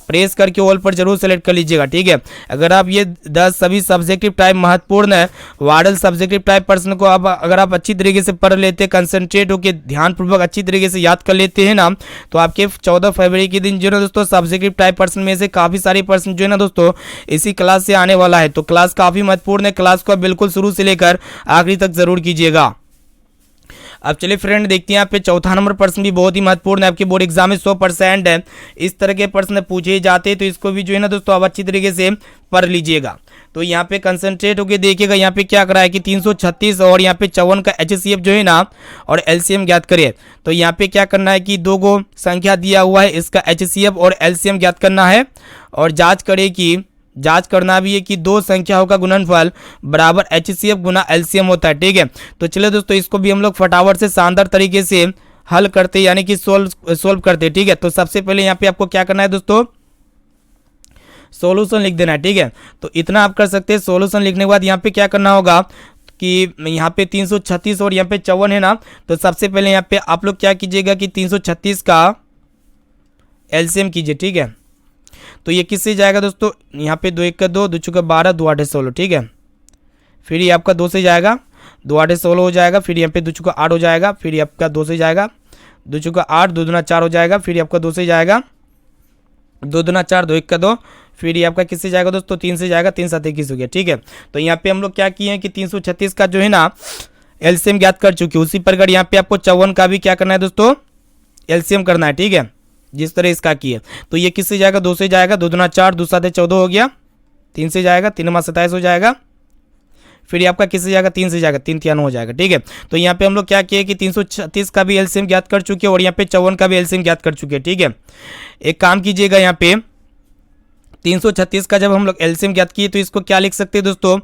Speaker 1: प्रेस करके ऑल पर जरूर सेलेक्ट कर लीजिएगा, ठीक है। अगर आप ये 10 सभी सब्जेक्टिव टाइप महत्वपूर्ण है वार्डल सब्जेक्टिव टाइप प्रश्न को अब अगर आप अच्छी तरीके से पढ़ लेते, कंसंट्रेट होकर ध्यानपूर्वक अच्छी तरीके से याद कर लेते हैं ना, तो आपके 14 फरवरी के दिन जो है ना दोस्तों सब्जेक्टिव टाइप प्रश्न में से काफ़ी सारे प्रश्न जो है ना दोस्तों इसी क्लास से आने वाला है। तो क्लास काफ़ी महत्वपूर्ण है, क्लास को बिल्कुल शुरू से लेकर आखिरी तक जरूर कीजिएगा। अब चलिए फ्रेंड देखते हैं यहाँ पे चौथा नंबर प्रश्न भी बहुत ही महत्वपूर्ण है, आपके बोर्ड एग्जाम में 100% है इस तरह के प्रश्न पूछे जाते हैं, तो इसको भी जो है ना दोस्तों आप अच्छी तरीके से पढ़ लीजिएगा। तो यहाँ पे कंसंट्रेट होकर देखिएगा, यहाँ पे क्या करा है कि 336 और यहाँ पे 54 का HCF जो है ना और LCM ज्ञात करिए। तो यहाँ पे क्या करना है कि दो गो संख्या दिया हुआ है, इसका HCF और LCM ज्ञात करना है और जांच करना भी है कि दो संख्याओं का गुणनफल बराबर HCF गुना LCM होता है, ठीक है। तो चलिए दोस्तों इसको भी हम लोग फटाफट से शानदार तरीके से हल करते यानी कि सोल्व करते, ठीक है। तो सबसे पहले यहाँ पे आपको क्या करना है दोस्तों, सॉल्यूशन लिख देना है, ठीक है। तो इतना आप कर सकते हैं। सॉल्यूशन लिखने के बाद यहाँ पे क्या करना होगा कि यहाँ पे 336 और यहाँ पे 54 है ना, तो सबसे पहले यहाँ पे आप लोग क्या कीजिएगा कि 336 का LCM कीजिए, ठीक है। तो ये किससे जाएगा दोस्तों, यहाँ पे 2 1 का 2, 2 चौका 12, 2 8 16, ठीक है। फिर ये आपका 2 से जाएगा, 2 8 16 हो जाएगा। फिर यहाँ पे 2 चौका 8 हो जाएगा। फिर ये आपका 2 से जाएगा, 2 चौका 8, 2 दूना 4 हो जाएगा। फिर ये आपका 2 से जाएगा, 2 दूना 4, 2 1 का 2। फिर ये आपका किससे जाएगा दोस्तों, 3 से जाएगा, 3 7 21 हो गया, ठीक है। तो यहाँ पे हम लोग क्या किए हैं कि 336 का जो है ना LCM ज्ञात कर चुके। उसी प्रकार यहाँ पे आपको 54 का भी क्या करना है दोस्तों, LCM करना है, ठीक है, जिस तरह इसका किए। तो ये किससे जाएगा, 2 से जाएगा, 2 दूना 4, 2 7 14 हो गया। 3 से जाएगा, 3 मा 27 हो जाएगा। फिर ये आपका किससे जाएगा, 3 से जाएगा, 3 3 हो जाएगा, ठीक है। तो यहाँ पे हम लोग क्या किए कि 336 का भी LCM ज्ञात कर चुके और यहाँ पे 54 का भी LCM ज्ञात कर चुके, ठीक है। एक काम कीजिएगा, यहाँ पे 336 का जब हम लोग LCM ज्ञात किए तो इसको क्या लिख सकते हैं दोस्तों,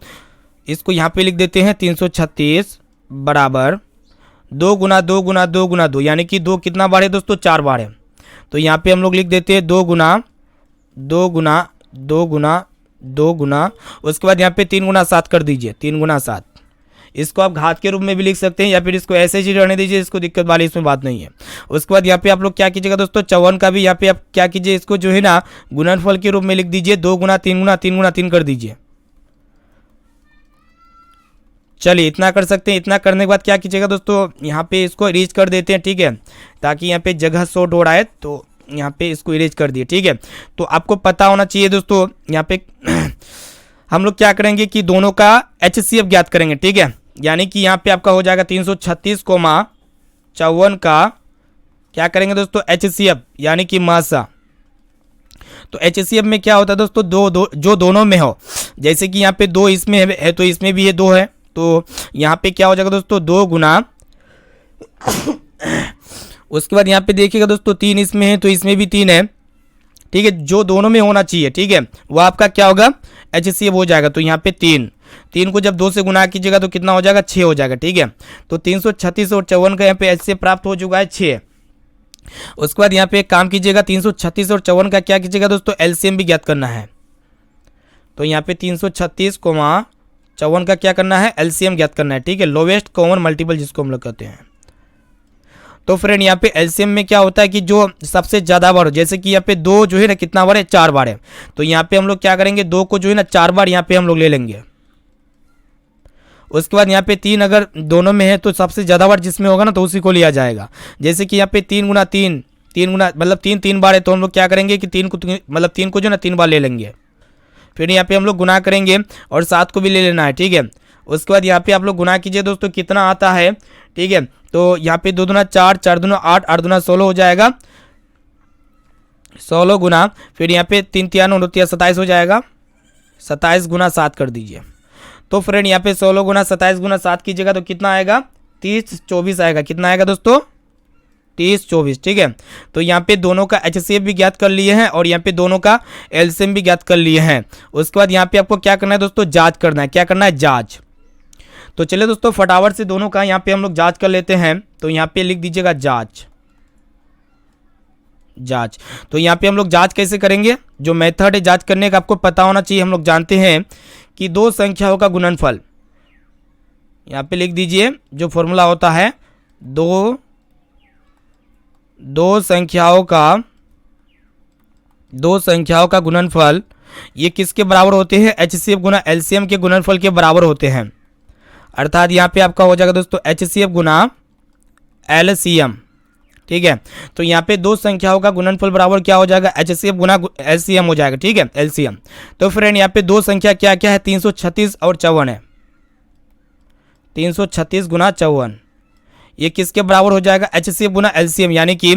Speaker 1: इसको यहाँ पे लिख देते हैं 336 बराबर 2 गुना 2 गुना 2 गुना 2, यानी कि 2 कितना बार है दोस्तों, 4 बार है। तो यहाँ पे हम लोग लिख देते हैं 2 गुना 2 गुना 2 गुना 2 गुना, उसके बाद यहाँ पे 3 गुना 7 कर दीजिए, 3 गुना 7। इसको आप घात के रूप में भी लिख सकते हैं या फिर इसको ऐसे ही रहने दीजिए, इसको दिक्कत वाली इसमें बात नहीं है। उसके बाद यहाँ पे आप लोग क्या कीजिएगा दोस्तों, 54 का भी यहाँ पे आप क्या कीजिए, इसको जो है ना गुणनफल के रूप में लिख दीजिए, 2 गुना 3 गुना 3 गुना 3 कर दीजिए। चलिए इतना कर सकते हैं। इतना करने के बाद क्या कीजिएगा दोस्तों, यहाँ पे इसको इरेज कर देते हैं, ठीक है, ताकि यहाँ पे जगह शॉर्ट हो रहा है, तो यहाँ पे इसको इरेज कर दिए, ठीक है। तो आपको पता होना चाहिए दोस्तों, यहाँ पे हम लोग क्या करेंगे कि दोनों का HCF ज्ञात करेंगे, ठीक है। यानी कि यहाँ पे आपका हो जाएगा 336, 54 का क्या करेंगे दोस्तों, HCF यानी कि मासा। तो HCF में क्या होता है दोस्तों, जो दोनों में हो, जैसे कि यहाँ पे 2 इसमें है तो इसमें भी ये 2 है, तो यहाँ पे क्या हो जाएगा दोस्तों, 2 गुना उसके बाद यहाँ पे देखिएगा दोस्तों 3 इसमें है तो इसमें भी 3 है, ठीक है। जो दोनों में होना चाहिए, ठीक है, वो आपका क्या होगा, HCF हो जाएगा। तो यहाँ पे 3 को जब 2 से गुना कीजिएगा तो कितना हो जाएगा, 6 हो जाएगा, ठीक है। तो 336 और 54 का यहाँ पे HCF प्राप्त हो चुका है 6। उसके बाद यहाँ पे एक काम कीजिएगा, 336 और 54 का क्या कीजिएगा दोस्तों, LCM भी ज्ञात करना है। तो यहाँ पे 336, 54 का क्या करना है, LCM ज्ञात करना है, ठीक है, लोवेस्ट कॉमन मल्टीपल जिसको हम लोग कहते हैं। तो फ्रेंड यहाँ पे LCM में क्या होता है कि जो सबसे ज़्यादा बार हो, जैसे कि यहाँ पे 2 जो है ना कितना बार है, 4 बार है, तो यहाँ पे हम लोग क्या करेंगे, 2 को जो है ना 4 बार यहाँ पे हम लोग ले लेंगे। उसके बाद यहाँ पे 3 अगर दोनों में है तो सबसे ज़्यादा बार जिसमें होगा ना तो उसी को लिया जाएगा। जैसे कि यहाँ पे 3 गुना 3 गुना मतलब 3 बार है, तो हम लोग क्या करेंगे कि 3 को जो ना 3 बार ले लेंगे। फिर यहाँ पे हम लोग गुना करेंगे और 7 को भी ले लेना है, ठीक है। उसके बाद यहाँ पे आप लोग गुना कीजिए दोस्तों, कितना आता है, ठीक है। तो यहाँ पे 2 दूना 4, 4 दूना 8, 8 दूना 16 हो जाएगा, 16 गुना, फिर यहाँ पे 3 3 27 हो जाएगा, 27 गुना 7 कर दीजिए। तो फ्रेंड यहाँ पे 16 गुना 27 गुना 7 कीजिएगा तो कितना आएगा, 30 24 आएगा। कितना आएगा दोस्तों, 30 24, ठीक है। तो यहाँ पे दोनों का HCF भी ज्ञात कर लिए हैं और यहाँ पे दोनों का LCM भी ज्ञात कर लिए हैं। उसके बाद यहाँ पे आपको क्या करना है दोस्तों, जांच करना है। क्या करना है, जांच। तो चलिए दोस्तों फटाफट से दोनों का यहाँ पे हम लोग जांच कर लेते हैं। तो यहाँ पे लिख दीजिएगा जांच, जांच। तो यहाँ पे हम लोग जांच कैसे करेंगे, जो मेथड है जांच करने का आपको पता होना चाहिए। हम लोग जानते हैं कि दो संख्याओं का गुणनफल, यहाँ पे लिख दीजिए जो फॉर्मूला होता है, दो संख्याओं का गुणनफल ये किसके बराबर होते हैं, HCF गुना LCM के गुणनफल के बराबर होते हैं। अर्थात यहाँ पे आपका हो जाएगा दोस्तों HCF गुना LCM, ठीक है। तो यहाँ पे दो संख्याओं का गुणनफल बराबर क्या हो जाएगा, HCF गुना LCM हो जाएगा, ठीक है, LCM। तो फ्रेंड यहाँ पे दो संख्या क्या क्या है, 336 और 54 है। 336 गुना 54 ये किसके बराबर हो जाएगा, HCF गुना LCM, यानी कि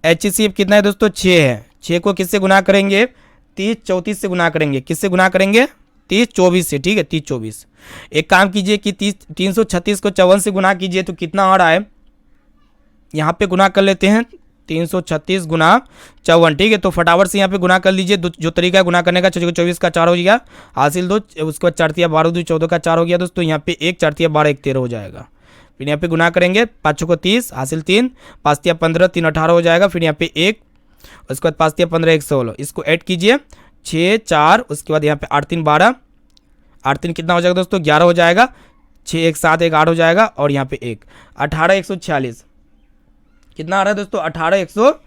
Speaker 1: HCF कितना है दोस्तों, 6 है। 6 को किससे गुना करेंगे, 30 34 से गुना करेंगे। किससे गुना करेंगे, 30 24 से, ठीक है, 30 24। एक काम कीजिए कि 336 को 54 से गुना कीजिए तो कितना आ रहा है, यहाँ पे गुना कर लेते हैं 336 गुना 54, ठीक है। तो फटाफट से यहाँ पे गुना कर लीजिए। जो तरीका है गुना करने का, 24 का 4 हो गया हासिल 2, उसके बाद 4 तिया 12 2 14 का 4 हो गया दोस्तों। यहाँ पे 1 4 तिया 12 1 13 हो जाएगा। फिर यहाँ पे गुना करेंगे, 5 को 30 हासिल 3, 5 तिया 15 3 18 हो जाएगा। फिर यहाँ पे 1, उसके बाद 5 तिया 15 1 16, इसको ऐड कीजिए 6 4, उसके बाद यहाँ पे 8 3 12, 8 3 कितना हो जाएगा दोस्तों, 11 हो जाएगा। 6 1 7 1 8 हो जाएगा और यहाँ पे 1 18 146 कितना आ रहा है दोस्तों, 18 100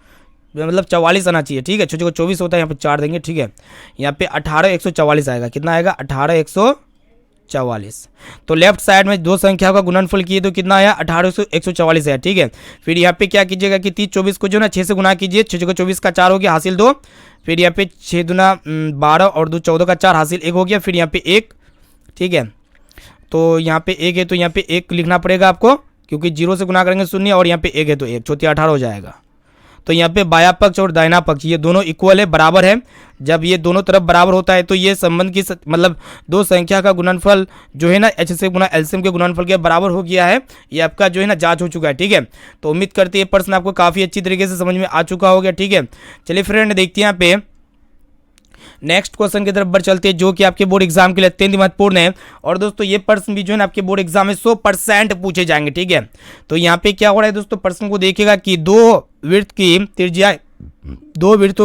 Speaker 1: मतलब 44 आना चाहिए, ठीक है। छोटे को 24 होता है, यहाँ पे 4 देंगे, ठीक है। यहाँ पे 18 144 आएगा। कितना आएगा, 18 144। तो लेफ्ट साइड में दो संख्याओं का गुणनफल किए तो कितना आया, 18 144 है, ठीक है। फिर यहाँ पे क्या कीजिएगा कि 30 24 को जो ना 6 से गुना कीजिए, 6 को 24 का 4 हो गया हासिल 2। फिर यहाँ पे 6 दूना 12 और 2 14 का 4 हासिल 1 हो गया। फिर यहाँ पे 1, ठीक है। तो यहाँ पे 1 है तो यहाँ पे 1 लिखना पड़ेगा आपको, क्योंकि 0 से गुना करेंगे 0 और यहाँ पे 1 है तो 1 चौथी 18 हो जाएगा। तो यहाँ पे बाया पक्ष और दाहिना पक्ष ये दोनों इक्वल है, बराबर है। जब ये दोनों तरफ बराबर होता है तो ये संबंध की मतलब दो संख्या का गुणनफल जो है ना HCF गुना LCM के गुणनफल के बराबर हो गया है। ये आपका जो है ना जांच हो चुका है, ठीक है। तो उम्मीद करते हैं ये प्रश्न आपको काफ़ी अच्छी तरीके से समझ में आ चुका होगा, ठीक है। चलिए फ्रेंड देखते हैं यहाँ पे नेक्स्ट क्वेश्चन की तरफ बढ़ चलते हैं, जो कि आपके बोर्ड एग्जाम के लिए अत्यंत महत्वपूर्ण है। और दोस्तों ये प्रश्न भी जो है ना आपके बोर्ड एग्जाम में 100% पूछे जाएंगे, ठीक है। तो यहाँ पे क्या हो रहा है दोस्तों, प्रश्न को देखिएगा कि दो वृत्तों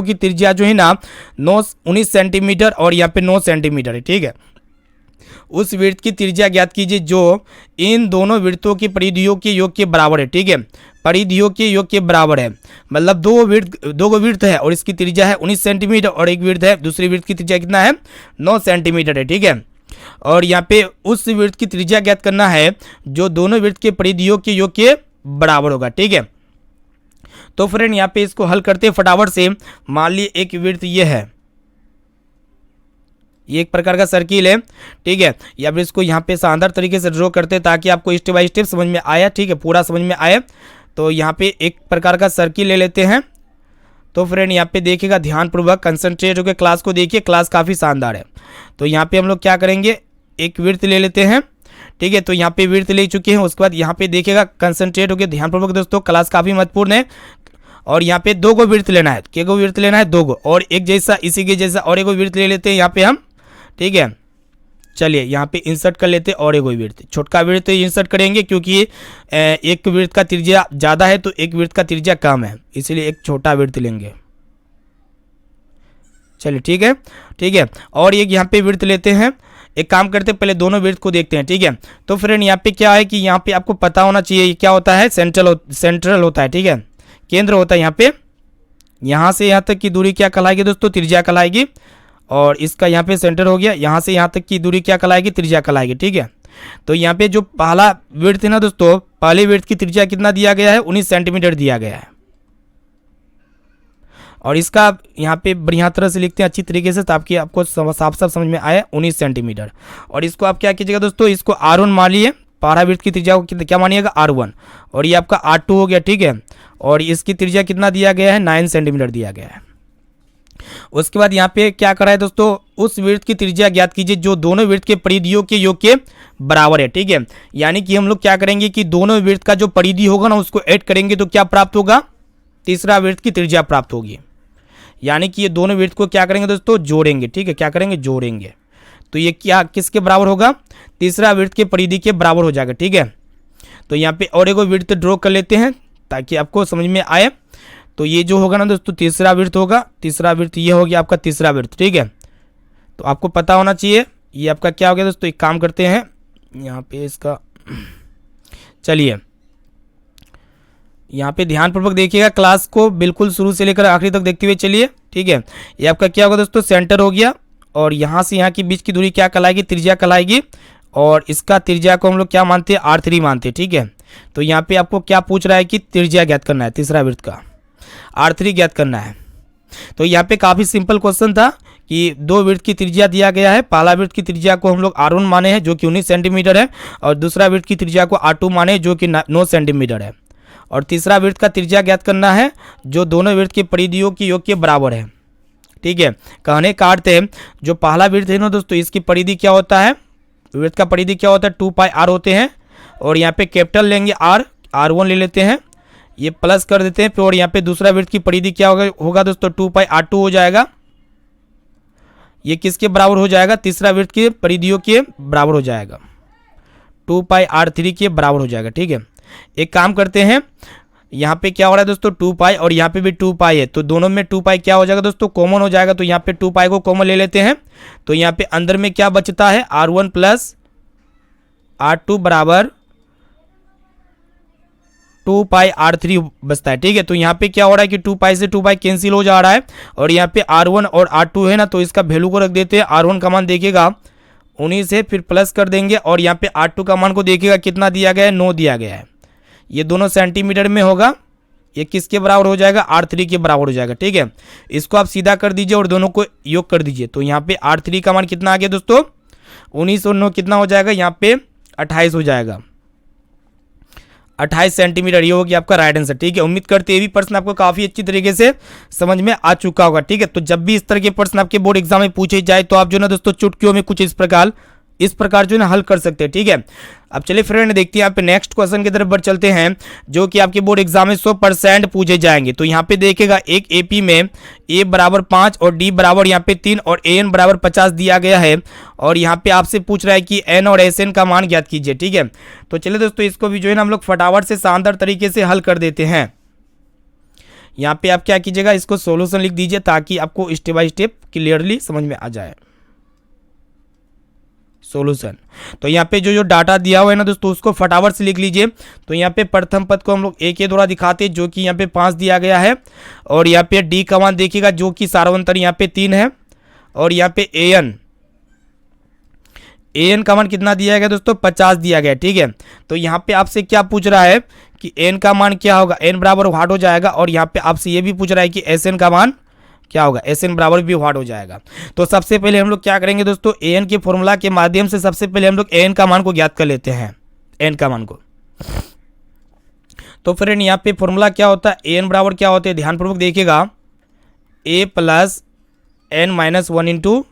Speaker 1: की त्रिज्या जो है ना 19 सेंटीमीटर और यहाँ पे 9 सेंटीमीटर है, ठीक है। उस वृत्त की त्रिज्या ज्ञात कीजिए जो इन दोनों वृत्तों की परिधियों के योग के बराबर है, ठीक है। परिधियों के योग के बराबर है, मतलब दो वृत्त है और इसकी त्रिज्या है 19 सेंटीमीटर और एक वृत्त है, दूसरी वृत्त की त्रिज्या कितना है, 9 सेंटीमीटर है, ठीक है। और यहाँ पे उस वृत्त की त्रिज्या ज्ञात करना है जो दोनों वृत्त के परिधियों के योग के बराबर होगा, ठीक है। तो फ्रेंड यहाँ पे इसको हल करते हैं फटाफट से। मान लीजिए एक वृत्त ये है, ये एक प्रकार का सर्किल है, ठीक है। या फिर इसको यहाँ पे शानदार तरीके से ड्रॉ करते हैं ताकि आपको स्टेप बाय स्टेप समझ में आया, ठीक है, पूरा समझ में आए। तो यहाँ पे एक प्रकार का सर्किल ले लेते हैं। तो फ्रेंड यहाँ पे देखिएगा ध्यानपूर्वक, कंसंट्रेट होकर क्लास को देखिए, क्लास काफ़ी शानदार है। तो यहाँ पे हम लोग क्या करेंगे, एक वृत्त ले लेते हैं, ठीक है। तो यहाँ पे वृत्त ले चुके हैं, उसके बाद यहाँ पे देखिएगा कंसंट्रेट होकर ध्यानपूर्वक दोस्तों, क्लास काफ़ी महत्वपूर्ण है। और यहाँ पे 2 को वृत्त लेना है, क्या को वृत्त लेना है, 2 को, और एक जैसा इसी के जैसा और एक वृत्त ले लेते हैं यहाँ पे हम, ठीक है। चलिए यहाँ पे इंसर्ट कर लेते हैं और एक वृत्त, छोटका वृत्त इंसर्ट करेंगे क्योंकि एक वृत्त का त्रिज्या ज़्यादा है तो एक वृत्त का त्रिज्या कम है, इसलिए एक छोटा वृत्त लेंगे। चलिए ठीक है, ठीक है। और एक यहाँ पे वृत्त लेते हैं। एक काम करते हैं, पहले दोनों वृत्त को देखते हैं, ठीक है। तो फ्रेंड यहाँ पे क्या है कि यहाँ पे आपको पता होना चाहिए क्या होता है, सेंट्रल होता है, ठीक है, केंद्र होता है। यहाँ पे यहाँ से यहाँ तक की दूरी क्या कहलाएगी दोस्तों, त्रिज्या कहलाएगी। और इसका यहाँ पे सेंटर हो गया, यहाँ से यहाँ तक की दूरी क्या कहलाएगी, त्रिज्या कहलाएगी, ठीक है। तो यहाँ पे जो पहला वृत्त है ना दोस्तों, पहले वृत्त की त्रिज्या कितना दिया गया है, 19 सेंटीमीटर दिया गया है। और इसका यहाँ पे बढ़िया तरह से लिखते हैं अच्छी तरीके से ताकि आपको साफ साफ समझ में आए, 19 सेंटीमीटर। और इसको आप क्या कीजिएगा दोस्तों, इसको R1 मान लिए, पहला वृत्त की त्रिज्या को क्या मानिएगा, R1, और ये आपका R2 हो गया, ठीक है। और इसकी त्रिज्या कितना दिया गया है, 9 सेंटीमीटर दिया गया है। उसके बाद यहाँ पे क्या करा है दोस्तों, उस वृत्त की त्रिज्या ज्ञात कीजिए जो दोनों वृत्त के परिधियों के योग के बराबर है। ठीक है, यानी कि हम लोग क्या करेंगे कि दोनों वृत्त का जो परिधि होगा ना उसको ऐड करेंगे तो क्या प्राप्त होगा, तीसरा वृत्त की त्रिज्या प्राप्त होगी। यानी कि ये दोनों वृत्त को क्या करेंगे दोस्तों, जोड़ेंगे। ठीक है, क्या करेंगे, जोड़ेंगे। तो ये क्या किसके बराबर होगा, तीसरा वृत्त के परिधि के बराबर हो जाएगा। ठीक है, तो यहाँ पे और एक वृत्त ड्रॉ कर लेते हैं ताकि आपको समझ में आए। तो ये जो होगा ना दोस्तों तीसरा वृत्त होगा, तीसरा वृत्त ये हो गया आपका तीसरा वृत्त। ठीक है, तो आपको पता होना चाहिए ये आपका क्या हो गया दोस्तों। एक काम करते हैं यहाँ पे इसका, चलिए यहाँ पे ध्यानपूर्वक देखिएगा, क्लास को बिल्कुल शुरू से लेकर आखिरी तक देखते हुए चलिए। ठीक है, ये आपका क्या होगा दोस्तों, सेंटर हो गया और यहाँ से यहाँ के बीच की दूरी क्या कहलाएगी, त्रिज्या कहलाएगी। और इसका त्रिज्या को हम लोग क्या मानते हैं, R3 मानते हैं। ठीक है, तो यहाँ पे आपको क्या पूछ रहा है कि त्रिज्या ज्ञात करना है, तीसरा वृत्त का R3 ज्ञात करना है। तो यहाँ पे काफ़ी सिंपल क्वेश्चन था कि दो वृत्त की त्रिज्या दिया गया है। पहला वृत्त की त्रिज्या को हम लोग R1 माने हैं जो कि 19 सेंटीमीटर है, और दूसरा वृत्त की त्रिज्या को R2 माने जो कि 9 सेंटीमीटर है। और तीसरा वृत्त का त्रिज्या ज्ञात करना है जो दोनों वृत्त के परिधियों के योग के बराबर है। ठीक है, कहने का अर्थ है जो पहला वृत्त है ना दोस्तों, इसकी परिधि क्या होता है, वृत्त का परिधि क्या होता है, 2πr होते हैं। और यहाँ पे कैपिटल लेंगे R1 ले लेते हैं, ये प्लस कर देते हैं। फिर और यहाँ पे दूसरा वृत्त की परिधि क्या होगा दोस्तों, 2πr2 हो जाएगा। ये किसके बराबर हो जाएगा, तीसरा वृत्त के परिधियों के बराबर हो जाएगा, 2πr3 के बराबर हो जाएगा। ठीक है, एक काम करते हैं, यहाँ पे क्या हो रहा है दोस्तों 2π और यहाँ पे भी 2π है, तो दोनों में 2π क्या हो जाएगा दोस्तों, कॉमन हो जाएगा। तो यहाँ पे 2π को कॉमन ले लेते हैं। तो यहाँ पे अंदर में क्या बचता है, R1 प्लस R2 बराबर 2πr3 बचता है। ठीक है, तो यहाँ पे क्या हो रहा है कि 2π से 2π कैंसिल हो जा रहा है और यहाँ पे R1 और R2 है ना, तो इसका वैल्यू को रख देते हैं। R1 का मान देखिएगा 19 है, फिर प्लस कर देंगे और यहाँ पे R2 का मान को देखिएगा कितना दिया गया है, 9 दिया गया है। ये दोनों सेंटीमीटर में होगा, ये किसके बराबर हो जाएगा, R3 के बराबर हो जाएगा। ठीक है, इसको आप सीधा कर दीजिए और दोनों को योग कर दीजिए। तो यहाँ पे R3 का मान कितना आ गया दोस्तों, 19 और 9 कितना हो जाएगा, यहाँ पे 28 हो जाएगा, 28 सेंटीमीटर। ये हो गया आपका राइट आंसर। ठीक है, उम्मीद करते हैं ये भी प्रश्न आपको काफ़ी अच्छी तरीके से समझ में आ चुका होगा। ठीक है, तो जब भी इस तरह के प्रश्न आपके बोर्ड एग्जाम में पूछे जाए तो आप जो ना दोस्तों चुटकियों में कुछ इस प्रकार जो है ना हल कर सकते हैं। ठीक है, अब चलिए फ्रेंड देखते हैं यहाँ पे नेक्स्ट क्वेश्चन की तरफ बढ़ चलते हैं जो कि आपके बोर्ड एग्जाम में 100% पूछे जाएंगे। तो यहाँ पे देखेगा एक एपी में ए बराबर 5 और डी बराबर यहाँ पे 3 और एन बराबर 50 दिया गया है और यहाँ पे आपसे पूछ रहा है कि एन और एस एन का मान ज्ञात कीजिए। ठीक है, तो चलिए दोस्तों इसको भी जो है ना हम लोग फटाफट से शानदार तरीके से हल कर देते हैं। यहाँ पे आप क्या कीजिएगा, इसको सोल्यूशन लिख दीजिए ताकि आपको स्टेप बाय स्टेप क्लियरली समझ में आ जाए सॉल्यूशन। तो यहाँ पे जो डाटा दिया हुआ है ना दोस्तों उसको फटाफट से लिख लीजिए। तो यहाँ पे प्रथम पद को हम लोग ए के द्वारा दिखाते हैं जो कि यहाँ पे 5 दिया गया है और यहाँ पे डी का मान देखिएगा जो कि सार्वंतर यहाँ पे 3 है और यहाँ पे एन का मान कितना दिया गया दोस्तों, 50 दिया गया। ठीक है, तो यहाँ पे आपसे क्या पूछ रहा है कि एन का मान क्या होगा, एन बराबर वाट हो जाएगा और यहाँ पे आपसे ये भी पूछ रहा है कि एस एन का मान क्या होगा, एस एन बराबर भी वाट हो जाएगा। तो सबसे पहले हम लोग क्या करेंगे दोस्तों, ए एन के फॉर्मूला के माध्यम से सबसे पहले हम लोग ए एन का मान को ज्ञात कर लेते हैं, एन का मान को। तो फ्रेंड यहाँ पे फॉर्मूला क्या होता है, ए एन बराबर क्या होते हैं, ध्यानपूर्वक देखिएगा, a plus n minus 1 into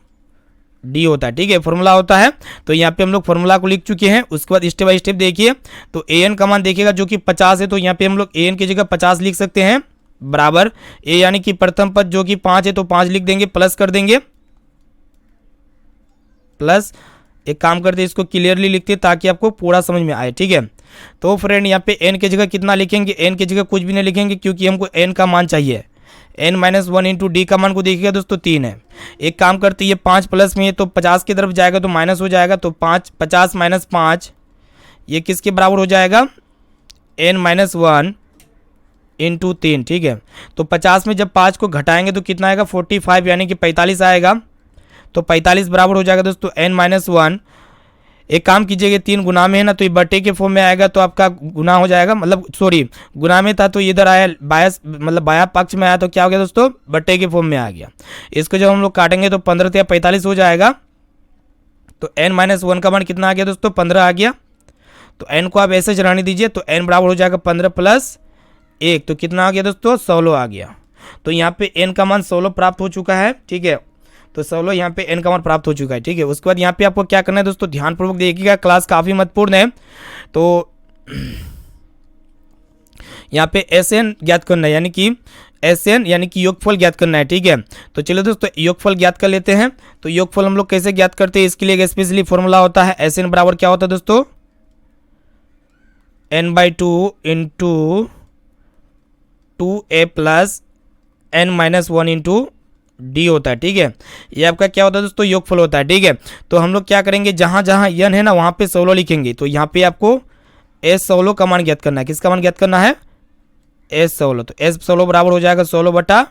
Speaker 1: d होता है। ठीक है, फॉर्मूला होता है। तो यहाँ पे हम लोग फॉर्मूला को लिख चुके हैं। उसके बाद स्टेप बाय स्टेप देखिए, तो ए एन का मान देखिएगा जो कि 50 है, तो यहाँ पे हम लोग ए एन की जगह 50 लिख सकते हैं बराबर ए यानी कि प्रथम पद जो कि 5 है तो 5 लिख देंगे, प्लस कर देंगे, प्लस एक काम करते हैं इसको क्लियरली लिखते ताकि आपको पूरा समझ में आए। ठीक है, तो फ्रेंड यहाँ पे एन की जगह कितना लिखेंगे, एन की जगह कुछ भी नहीं लिखेंगे क्योंकि हमको एन का मान चाहिए। एन माइनस 1 इंटू डी का मान को देखिएगा दोस्तों 3 है। एक काम करते ये 5 प्लस में है तो 50 की तरफ जाएगा तो माइनस हो जाएगा, तो 50 माइनस 5 ये किसके बराबर हो जाएगा, एन माइनस 1 इंटू 3। ठीक है, तो 50 में जब 5 को घटाएंगे तो कितना आएगा, 45 यानी कि 45 आएगा। तो 45 बराबर हो जाएगा दोस्तों एन माइनस 1। एक काम कीजिएगा 3 गुना में है ना तो ये बटे के फॉर्म में आएगा तो आपका गुना हो जाएगा, मतलब सॉरी गुना में था तो इधर आया बाया पक्ष में आया तो क्या हो गया दोस्तों, बटे के फॉर्म में आ गया। इसको जब हम लोग काटेंगे तो 15 या 45 हो जाएगा। तो एन माइनस 1 का मान कितना आ गया दोस्तों, 15 आ गया। तो एन को आप ऐसे चलाने दीजिए तो एन बराबर हो जाएगा 15 प्लस 1 तो कितना आ गया दोस्तों, 16 आ गया। तो यहाँ पे n का मान 16 प्राप्त हो चुका है, ठीक है। तो 16 यहाँ पे n का मान प्राप्त हो चुका है, ठीक है। उसके बाद यहाँ पे आपको क्या करना है दोस्तों, ध्यानपूर्वक देखिएगा, क्लास काफ़ी महत्वपूर्ण है। तो यहाँ पे SN ज्ञात करना है, यानी कि SN यानी कि योगफल ज्ञात करना है, ठीक है। तो चलिए दोस्तों योगफल ज्ञात कर लेते हैं। तो योगफल हम लोग कैसे ज्ञात करते हैं, इसके लिए एक स्पेशली फॉर्मूला होता है। SN बराबर क्या होता है दोस्तों, n/2 into 2a plus n-1 into d होता है, ठीक है। ये आपका क्या होता है दोस्तों, योगफल होता है, ठीक है। तो हम लोग क्या करेंगे, जहाँ जहाँ n है ना वहाँ पे 16 लिखेंगे। तो यहाँ पे आपको S16 का मान ज्ञात करना है। किसका मान ज्ञात करना है, S16। तो S16 बराबर हो जाएगा 16/2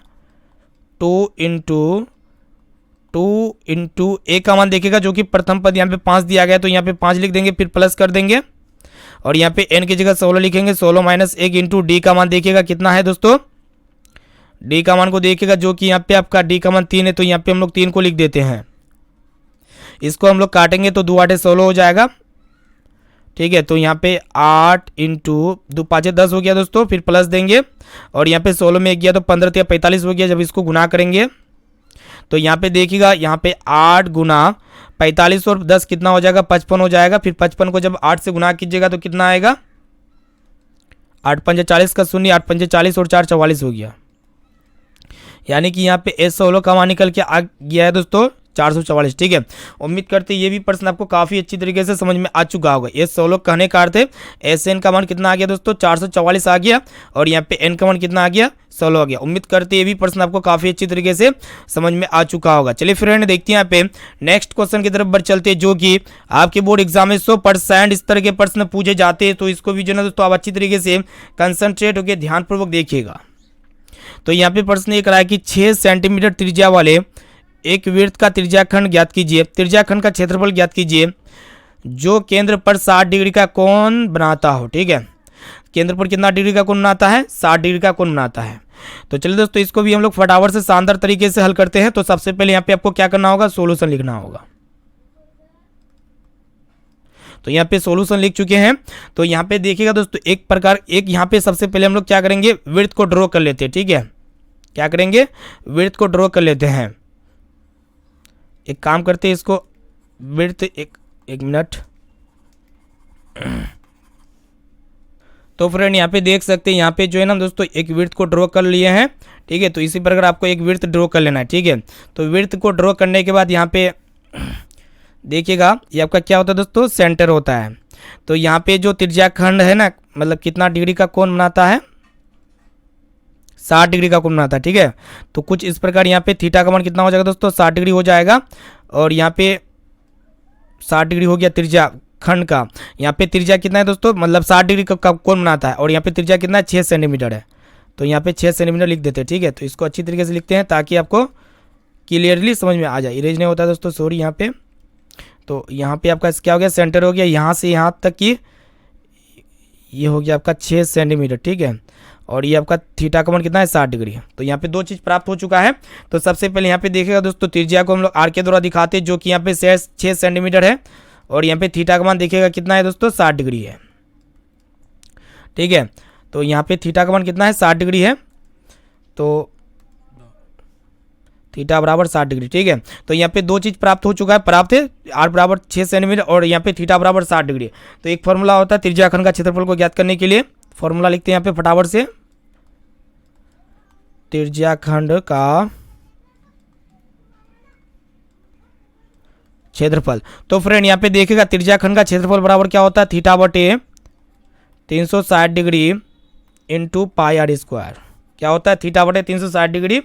Speaker 1: इंटू a का मान देखिएगा, जो कि प्रथम पद यहाँ पे 5 दिया गया है, तो यहाँ पे 5 लिख देंगे, फिर प्लस कर देंगे और यहाँ पे n की जगह 16 लिखेंगे। 16 - 1 इंटू डी का मान देखिएगा कितना है दोस्तों, डी का मान को देखिएगा, जो कि यहाँ पे आपका डी का मान 3 है, तो यहाँ पे हम लोग 3 को लिख देते हैं। इसको हम लोग काटेंगे तो 2 × 8 = 16 हो जाएगा, ठीक है। तो यहाँ पे 8 इंटू 2 × 5 = 10 हो गया दोस्तों, फिर प्लस देंगे और यहाँ पे 16 में 1 गया तो 15 × 3 = 45 हो गया। जब इसको गुना करेंगे तो यहाँ पे देखिएगा, यहाँ पे 8 × 45 और 10 कितना हो जाएगा, 55 हो जाएगा। फिर 55 को जब 8 से गुना कीजिएगा तो कितना आएगा, 8 × 5 = 40 का 0, 8 × 5 = 40 और 4 = 44 हो गया। यानी कि यहाँ पे S16 का मान निकल के आ गया है दोस्तों 444, ठीक है। उम्मीद करते हैं ये भी प्रश्न आपको काफ़ी अच्छी तरीके से समझ में आ चुका होगा। S16 कहने का अर्थ है SN का मान कितना आ गया दोस्तों, 444 आ गया और यहाँ पे n का मान कितना आ गया, 16 आ गया। उम्मीद करते हैं ये भी प्रश्न आपको काफ़ी अच्छी तरीके से समझ में आ चुका होगा। चलिए फ्रेंड देखते हैं यहाँ पे नेक्स्ट क्वेश्चन की तरफ बढ़ चलते हैं, जो कि आपके बोर्ड एग्जाम में 100% इस तरह के प्रश्न पूछे जाते हैं। तो इसको भी जो है ना दोस्तों आप अच्छी तरीके से कंसंट्रेट होकर ध्यानपूर्वक देखिएगा। तो यहाँ पे प्रश्न ये करा है कि 6 सेंटीमीटर त्रिज्या वाले एक वृत्त का त्रिज्याखंड ज्ञात कीजिए, त्रिज्याखंड का क्षेत्रफल ज्ञात कीजिए जो केंद्र पर 60 डिग्री का कोण बनाता हो, ठीक है। केंद्र पर कितना डिग्री का कोण बनाता है, 60 डिग्री का कोण बनाता है। तो चलिए दोस्तों इसको भी हम लोग फटाफट से शानदार तरीके से हल करते हैं। तो सबसे पहले यहाँ पे आपको क्या करना होगा, सोल्यूशन लिखना होगा। तो यहाँ पे सॉल्यूशन लिख चुके हैं। तो यहाँ पे देखिएगा दोस्तों एक यहाँ पे सबसे पहले हम लोग क्या करेंगे, वृत्त को ड्रॉ कर लेते हैं, ठीक है। क्या करेंगे, वृत्त को ड्रॉ कर लेते हैं। एक काम करते हैं, इसको वृत्त एक मिनट। तो फ्रेंड यहाँ पे देख सकते हैं, यहाँ पे जो है ना दोस्तों एक वृत्त को ड्रॉ कर लिए हैं, ठीक है। तो इसी प्रकार आपको एक वृत्त ड्रॉ कर लेना है, ठीक है। तो वृत्त को ड्रॉ करने के बाद यहाँ पे देखिएगा ये आपका क्या होता है दोस्तों, सेंटर होता है। तो यहाँ पे जो त्रिज्याखंड है ना, मतलब कितना डिग्री का कोण बनाता है, 60 डिग्री का कोण बनाता है, ठीक है। तो कुछ इस प्रकार यहाँ पे थीटा का मान कितना हो जाएगा दोस्तों, 60 डिग्री हो जाएगा। और यहाँ पे 60 डिग्री हो गया त्रिज्याखंड का। यहाँ पे त्रिज्या कितना है दोस्तों, मतलब 60 डिग्री का कोण बनाता है और यहाँ पे त्रिज्या कितना है, 6 सेंटीमीटर है। तो यहाँ पे 6 सेंटीमीटर लिख देते हैं, ठीक है। तो इसको अच्छी तरीके से लिखते हैं ताकि आपको क्लियरली समझ में आ जाए। इरेज नहीं होता दोस्तों, सॉरी यहाँ पे। तो यहाँ पे आपका क्या हो गया, सेंटर हो गया यहाँ से यहाँ तक की, ये हो गया आपका 6 सेंटीमीटर, ठीक है। और ये आपका थीटा का मान कितना है, 60 डिग्री। तो यहाँ पे 2 चीज़ प्राप्त हो चुका है। तो सबसे पहले यहाँ पे देखिएगा दोस्तों, त्रिज्या को हम लोग आर के द्वारा दिखाते हैं, जो कि यहाँ पे 6 सेंटीमीटर है। और यहाँ पे थीटा का मान देखिएगा कितना है दोस्तों, 60 डिग्री है, ठीक है। तो यहाँ पे थीटा का मान कितना है, 60 डिग्री है। तो थीटा बराबर 60 डिग्री, ठीक है। तो यहाँ पे 2 चीज़ प्राप्त हो चुका है, प्राप्त है आर बराबर 6 सेंटीमीटर और यहाँ पे थीटा बराबर 60 डिग्री। तो एक फॉर्मूला होता है त्रिज्याखंड का क्षेत्रफल को ज्ञात करने के लिए। फॉर्मूला लिखते हैं यहाँ पे फटाफट से, त्रिज्याखंड का क्षेत्रफल। तो फ्रेंड यहाँ पे देखिएगा त्रिज्याखंड का क्षेत्रफल बराबर क्या होता है, थीटा बटे 360 डिग्री इंटू πr²। क्या होता है, थीटा बटे 360 डिग्री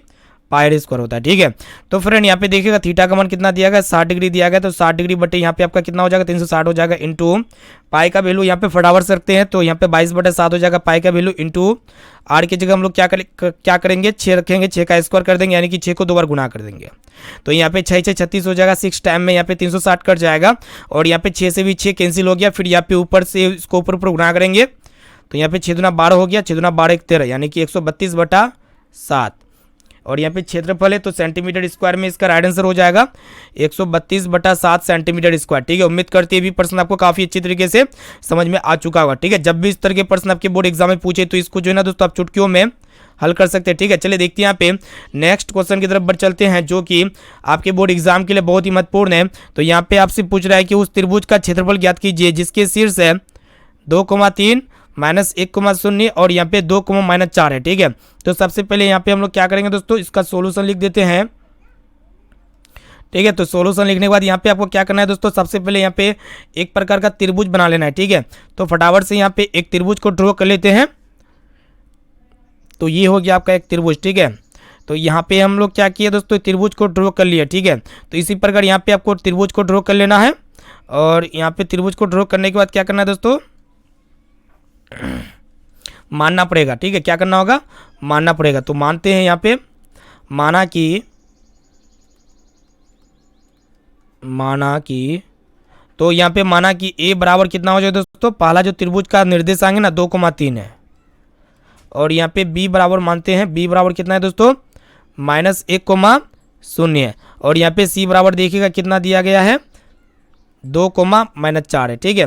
Speaker 1: πr² होता है, ठीक है। तो फ्रेंड यहाँ पे देखिएगा थीटा का मान कितना दिया गया, 60 डिग्री दिया गया। तो 60 डिग्री बटे यहाँ पे आपका कितना हो जाएगा, 360 हो जाएगा, इंटू पाई का वैल्यू यहाँ पे फटाफट से रखते हैं। तो यहाँ पे 22/7 हो जाएगा पाई का वैल्यू, इंटू आर की जगह हम लोग क्या करेंगे, 6 रखेंगे, 6 का स्क्वायर कर देंगे, यानी कि 6 को 2 बार गुना कर देंगे। तो यहाँ पे 6 × 6 = 36 हो जाएगा। 6 टाइम में यहाँ पे 360 कट जाएगा और यहाँ पे 6 से भी 6 कैंसिल हो गया। फिर यहाँ पे ऊपर से इसको ऊपर गुना करेंगे। तो यहाँ पे 6 × 2 = 12 हो गया, 6 × 2 = 12 = 13, यानी कि 132/7। और यहाँ पे क्षेत्रफल है तो सेंटीमीटर स्क्वायर में इसका राइट आंसर हो जाएगा 132/7 सेंटीमीटर स्क्वायर। ठीक है, उम्मीद करते हैं भी प्रश्न आपको काफी अच्छी तरीके से समझ में आ चुका होगा। ठीक है, जब भी इस तरह के प्रश्न आपके बोर्ड एग्जाम में पूछे तो इसको जो है ना दोस्तों आप चुटकियों में हल कर सकते हैं। ठीक है, चलिए देखते हैं यहाँ पे नेक्स्ट क्वेश्चन की तरफ बढ़ चलते हैं, जो कि आपके बोर्ड एग्जाम के लिए बहुत ही महत्वपूर्ण है। तो यहाँ पे आपसे पूछ रहा है कि उस त्रिभुज का क्षेत्रफल ज्ञात कीजिए जिसके शीर्ष है 2,3 -1,0 और यहाँ पे 2,-4 है। ठीक है, तो सबसे पहले यहाँ पे हम लोग क्या करेंगे दोस्तों, इसका सोल्यूशन लिख देते हैं। ठीक है, तो सोल्यूशन लिखने के बाद यहाँ पे आपको क्या करना है दोस्तों, सबसे पहले यहाँ पे एक प्रकार का त्रिभुज बना लेना है। ठीक है, तो फटाफट से यहाँ पे एक त्रिभुज को ड्रॉ कर लेते हैं। तो ये हो गया आपका एक त्रिभुज। ठीक है, तो यहाँ पे हम लोग क्या किए दोस्तों, त्रिभुज को ड्रॉ कर लिया। ठीक है, तो इसी प्रकार यहाँ पे आपको त्रिभुज को ड्रॉ कर लेना है और यहाँ पे त्रिभुज को ड्रॉ करने के बाद क्या करना है दोस्तों, मानना पड़ेगा। ठीक है, क्या करना होगा, मानना पड़ेगा। तो मानते हैं यहाँ पे, माना कि तो यहाँ पे माना कि a बराबर कितना हो जाए दोस्तों, पहला जो त्रिभुज का निर्देशांक है ना 2,3 है, और यहाँ पे b बराबर मानते हैं, b बराबर कितना है दोस्तों -1,0 है, और यहाँ पे c बराबर देखिएगा कितना दिया गया है 2,-4 है। ठीक है,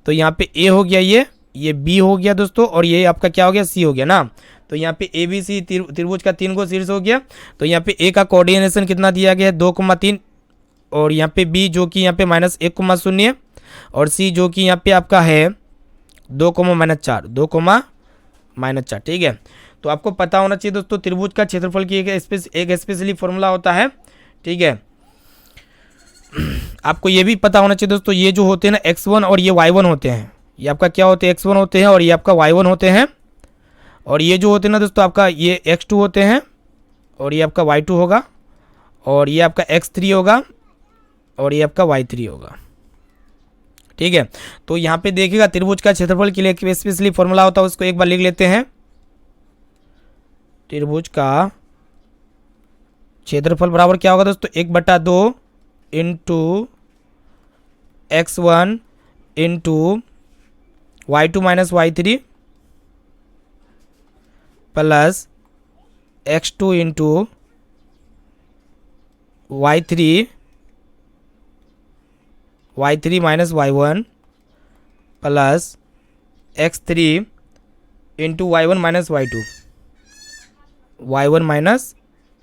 Speaker 1: तो यहाँ पे a हो गया, ये b हो गया दोस्तों, और ये आपका क्या हो गया, c हो गया ना। तो यहाँ पे ए बी सी त्रिभुज का 3 को शीर्ष हो गया। तो यहाँ पे a का कोऑर्डिनेशन कितना दिया गया है 2,3, और यहाँ पे b जो कि यहाँ पे -1,0 है, और c जो कि यहाँ पे आपका है 2,-4। ठीक है, तो आपको पता होना चाहिए दोस्तों त्रिभुज का क्षेत्रफल की एक स्पेशली फॉर्मूला होता है। ठीक है, आपको ये भी पता होना चाहिए दोस्तों, ये जो होते हैं ना x1 और ये y1 होते हैं, ये आपका क्या होते हैं x1 होते हैं और ये आपका y1 होते हैं, और ये जो होते हैं ना दोस्तों आपका ये x2 होते हैं और ये आपका y2 होगा, और ये आपका x3 होगा और ये आपका y3 होगा। ठीक है, तो यहाँ पे देखिएगा त्रिभुज का क्षेत्रफल के लिए एक स्पेशली फॉर्मूला होता है, उसको एक बार लिख लेते हैं। त्रिभुज का क्षेत्रफल बराबर क्या होगा दोस्तों, 1/2 into x1 into y2 - y3 plus x2 into y3 - y1 plus x3 into y1 -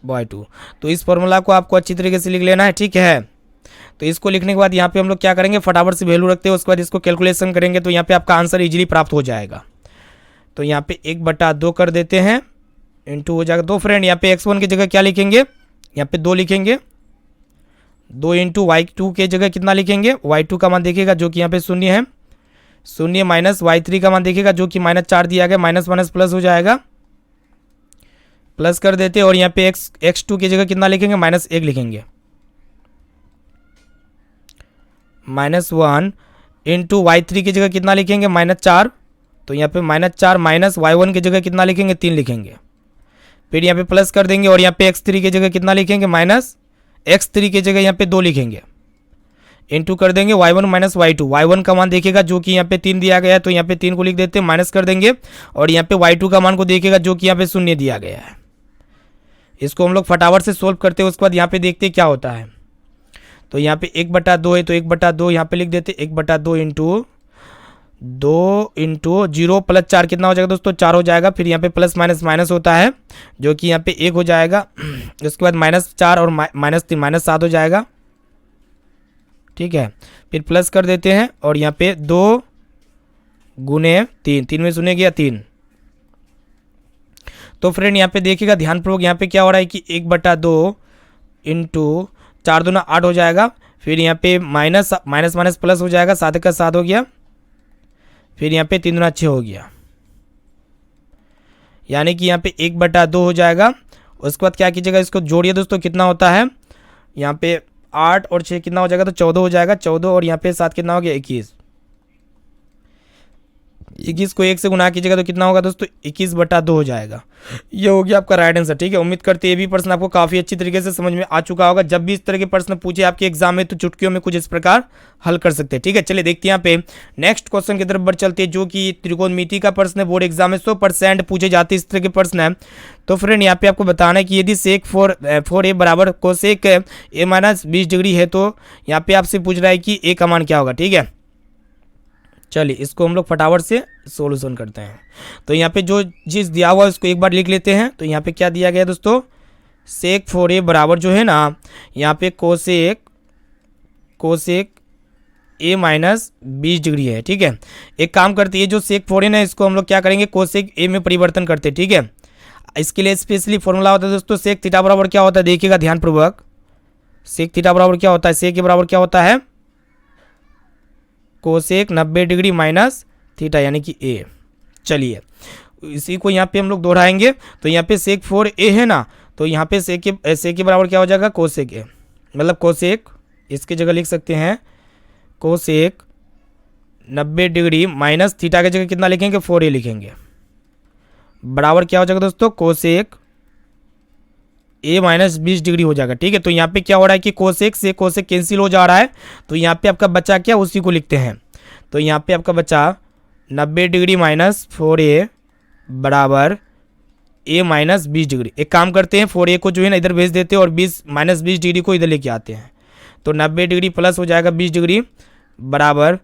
Speaker 1: y2। तो इस फॉर्मूला को आपको अच्छी तरीके से लिख लेना है। ठीक है, तो इसको लिखने के बाद यहाँ पे हम लोग क्या करेंगे, फटाफट से वैल्यू रखते हैं, उसके बाद इसको कैलकुलेशन करेंगे तो यहाँ पे आपका आंसर इजीली प्राप्त हो जाएगा। तो यहाँ पे 1/2 कर देते हैं, इंटू हो जाएगा 2। फ्रेंड यहाँ पे x1 की जगह क्या लिखेंगे, यहाँ पे 2 लिखेंगे, 2 इंटू y2 के जगह कितना लिखेंगे, y2 का मान देखिएगा जो कि यहाँ पे 0 है, 0 माइनस y3 का मान देखिएगा जो कि -4 दिया गया, माइनस माइनस प्लस हो जाएगा, प्लस कर देते। और यहाँ पे x2 की जगह कितना लिखेंगे, -1 लिखेंगे, -1 इंटू y3 की जगह कितना लिखेंगे, -4। तो यहाँ पे -4 माइनस y1 की जगह कितना लिखेंगे, 3 लिखेंगे, फिर यहाँ पे प्लस कर देंगे। और यहाँ पे x3 की जगह कितना लिखेंगे, -x3 की जगह यहाँ पे 2 लिखेंगे, इंटू कर देंगे y1 - y2। y1 का मान देखिएगा जो कि यहाँ पे 3 दिया गया है, तो यहाँ पे 3 को लिख देते हैं, माइनस कर देंगे। और यहाँ पे y2 का मान को देखिएगा जो कि यहाँ पे 0 दिया गया है। इसको हम लोग फटाफट से सोल्व करते हैं, उसके बाद यहाँ पे देखते हैं क्या होता है। तो यहाँ पे 1/2 है, तो 1/2 यहाँ पे लिख देते, 1/2 इंटू 0 प्लस 4 कितना हो जाएगा दोस्तों, 4 हो जाएगा। फिर यहाँ पे प्लस माइनस माइनस होता है जो कि यहाँ पे 1 हो जाएगा, उसके बाद -4 और -3 -7 हो जाएगा। ठीक है, फिर प्लस कर देते हैं और यहाँ पे 2 गुने 3, 3 में सुने गया 3। तो फ्रेंड यहाँ पे देखिएगा ध्यानपूर्वक, यहाँ पे क्या हो रहा है कि 1/2 इंटू 4 दूना 8 हो जाएगा। फिर यहाँ पे माइनस माइनस प्लस हो जाएगा, 7 का 7 हो गया। फिर यहाँ पे 3 दूना 6 हो गया, यानी कि यहाँ पे 1/2 हो जाएगा। उसके बाद क्या कीजिएगा, इसको जोड़िए दोस्तों, कितना होता है यहाँ पे 8 और 6 कितना हो जाएगा, तो 14 हो जाएगा। 14 और यहाँ पे 7 कितना हो गया, 21। 21 को 1 से गुना कीजिएगा तो कितना होगा दोस्तों, 21/2 हो जाएगा। ये हो गया आपका राइट आंसर। ठीक है, उम्मीद करते हैं ये भी प्रश्न आपको काफी अच्छी तरीके से समझ में आ चुका होगा। जब भी इस तरह के प्रश्न पूछे आपके एग्जाम में तो चुटकियों में कुछ इस प्रकार हल कर सकते हैं। ठीक है, चलिए देखते हैं यहाँ पे नेक्स्ट क्वेश्चन की तरफ बढ़ चलते हैं, जो कि त्रिकोणमिति का प्रश्न है। बोर्ड एग्जाम में 100% पूछे जाते इस तरह के प्रश्न है। तो फ्रेंड यहाँ पे आपको बताना है कि यदि सेक 4a बराबर कोसेक a माइनस 20 डिग्री है तो यहाँ पे आपसे पूछ रहा है कि a का मान क्या होगा। ठीक है, चलिए इसको हम लोग फटाफट से सॉल्यूशन करते हैं। तो यहाँ पे जो चीज़ दिया हुआ है उसको एक बार लिख लेते हैं। तो यहाँ पे क्या दिया गया है दोस्तों, सेक 4a बराबर जो है ना, यहाँ पे कोसेक a माइनस 20 डिग्री है। ठीक है, एक काम करते हैं, जो सेक 4a ना इसको हम लोग क्या करेंगे, कोसेक a में परिवर्तन करते हैं। ठीक है, इसके लिए स्पेशली फॉर्मूला होता है दोस्तों, सेक थीटा बराबर क्या होता है, देखिएगा ध्यानपूर्वक। सेक थीटा बराबर क्या होता है, सेक के बराबर क्या होता है, कोसेक 90 डिग्री माइनस थीटा यानी कि a। चलिए इसी को यहाँ पे हम लोग दोहराएंगे। तो यहाँ पे सेक 4a है ना, तो यहाँ पे सेक के बराबर क्या हो जाएगा, कोसेक a, मतलब कोसेक, इसकी जगह लिख सकते हैं कोसेक 90 डिग्री माइनस थीटा की जगह कितना लिखेंगे, 4a लिखेंगे, बराबर क्या हो जाएगा दोस्तों, कोसेक a माइनस 20 डिग्री हो जाएगा। ठीक है, तो यहाँ पे क्या हो रहा है कि कोसेक से कोसेक कैंसिल हो जा रहा है, तो यहाँ पे आपका बचा क्या, उसी को लिखते हैं। तो यहाँ पे आपका बचा 90 डिग्री माइनस 4a बराबर a माइनस 20 डिग्री। एक काम करते हैं, 4a को जो है ना इधर भेज देते हैं और 20 डिग्री को इधर लेके आते हैं। तो 90 डिग्री प्लस हो जाएगा 20 डिग्री बराबर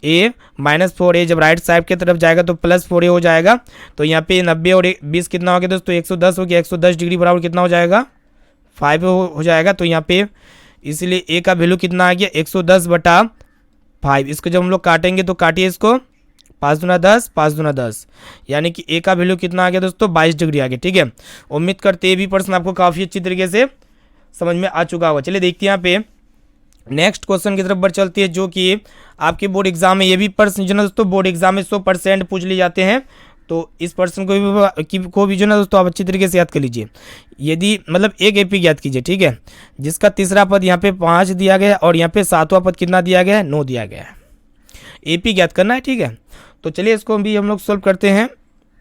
Speaker 1: a माइनस 4a, जब राइट साइड की तरफ जाएगा तो प्लस 4a हो जाएगा। तो यहाँ पे 90 और 20 कितना हो गया दोस्तों, 110 हो गया। 110 डिग्री बराबर कितना हो जाएगा, 5 हो जाएगा। तो यहाँ पे इसलिए a का वैल्यू कितना आ गया, 110/5। इसको जब हम लोग काटेंगे तो काटिए इसको, 5 दूना 10, 5 दूना 10, यानी कि a का वैल्यू कितना आ गया दोस्तों, 22 डिग्री आ गया। ठीक है, उम्मीद करते ये भी प्रश्न आपको काफ़ी अच्छी तरीके से समझ में आ चुका होगा। चलिए देखते हैं यहाँ पे नेक्स्ट क्वेश्चन की तरफ बढ़ चलती है, जो कि आपके बोर्ड एग्जाम में ये भी प्रश्न जो ना दोस्तों बोर्ड एग्जाम में 100% पूछ लिए जाते हैं। तो इस प्रश्न को भी जो ना दोस्तों आप अच्छी तरीके से याद कर लीजिए। यदि मतलब एक एपी याद कीजिए, ठीक है, जिसका तीसरा पद यहाँ पे 5 दिया गया है और यहाँ पे सातवां पद कितना दिया गया है, 9 दिया गया है। एपी याद करना है। ठीक है, तो चलिए इसको भी हम लोग सोल्व करते हैं।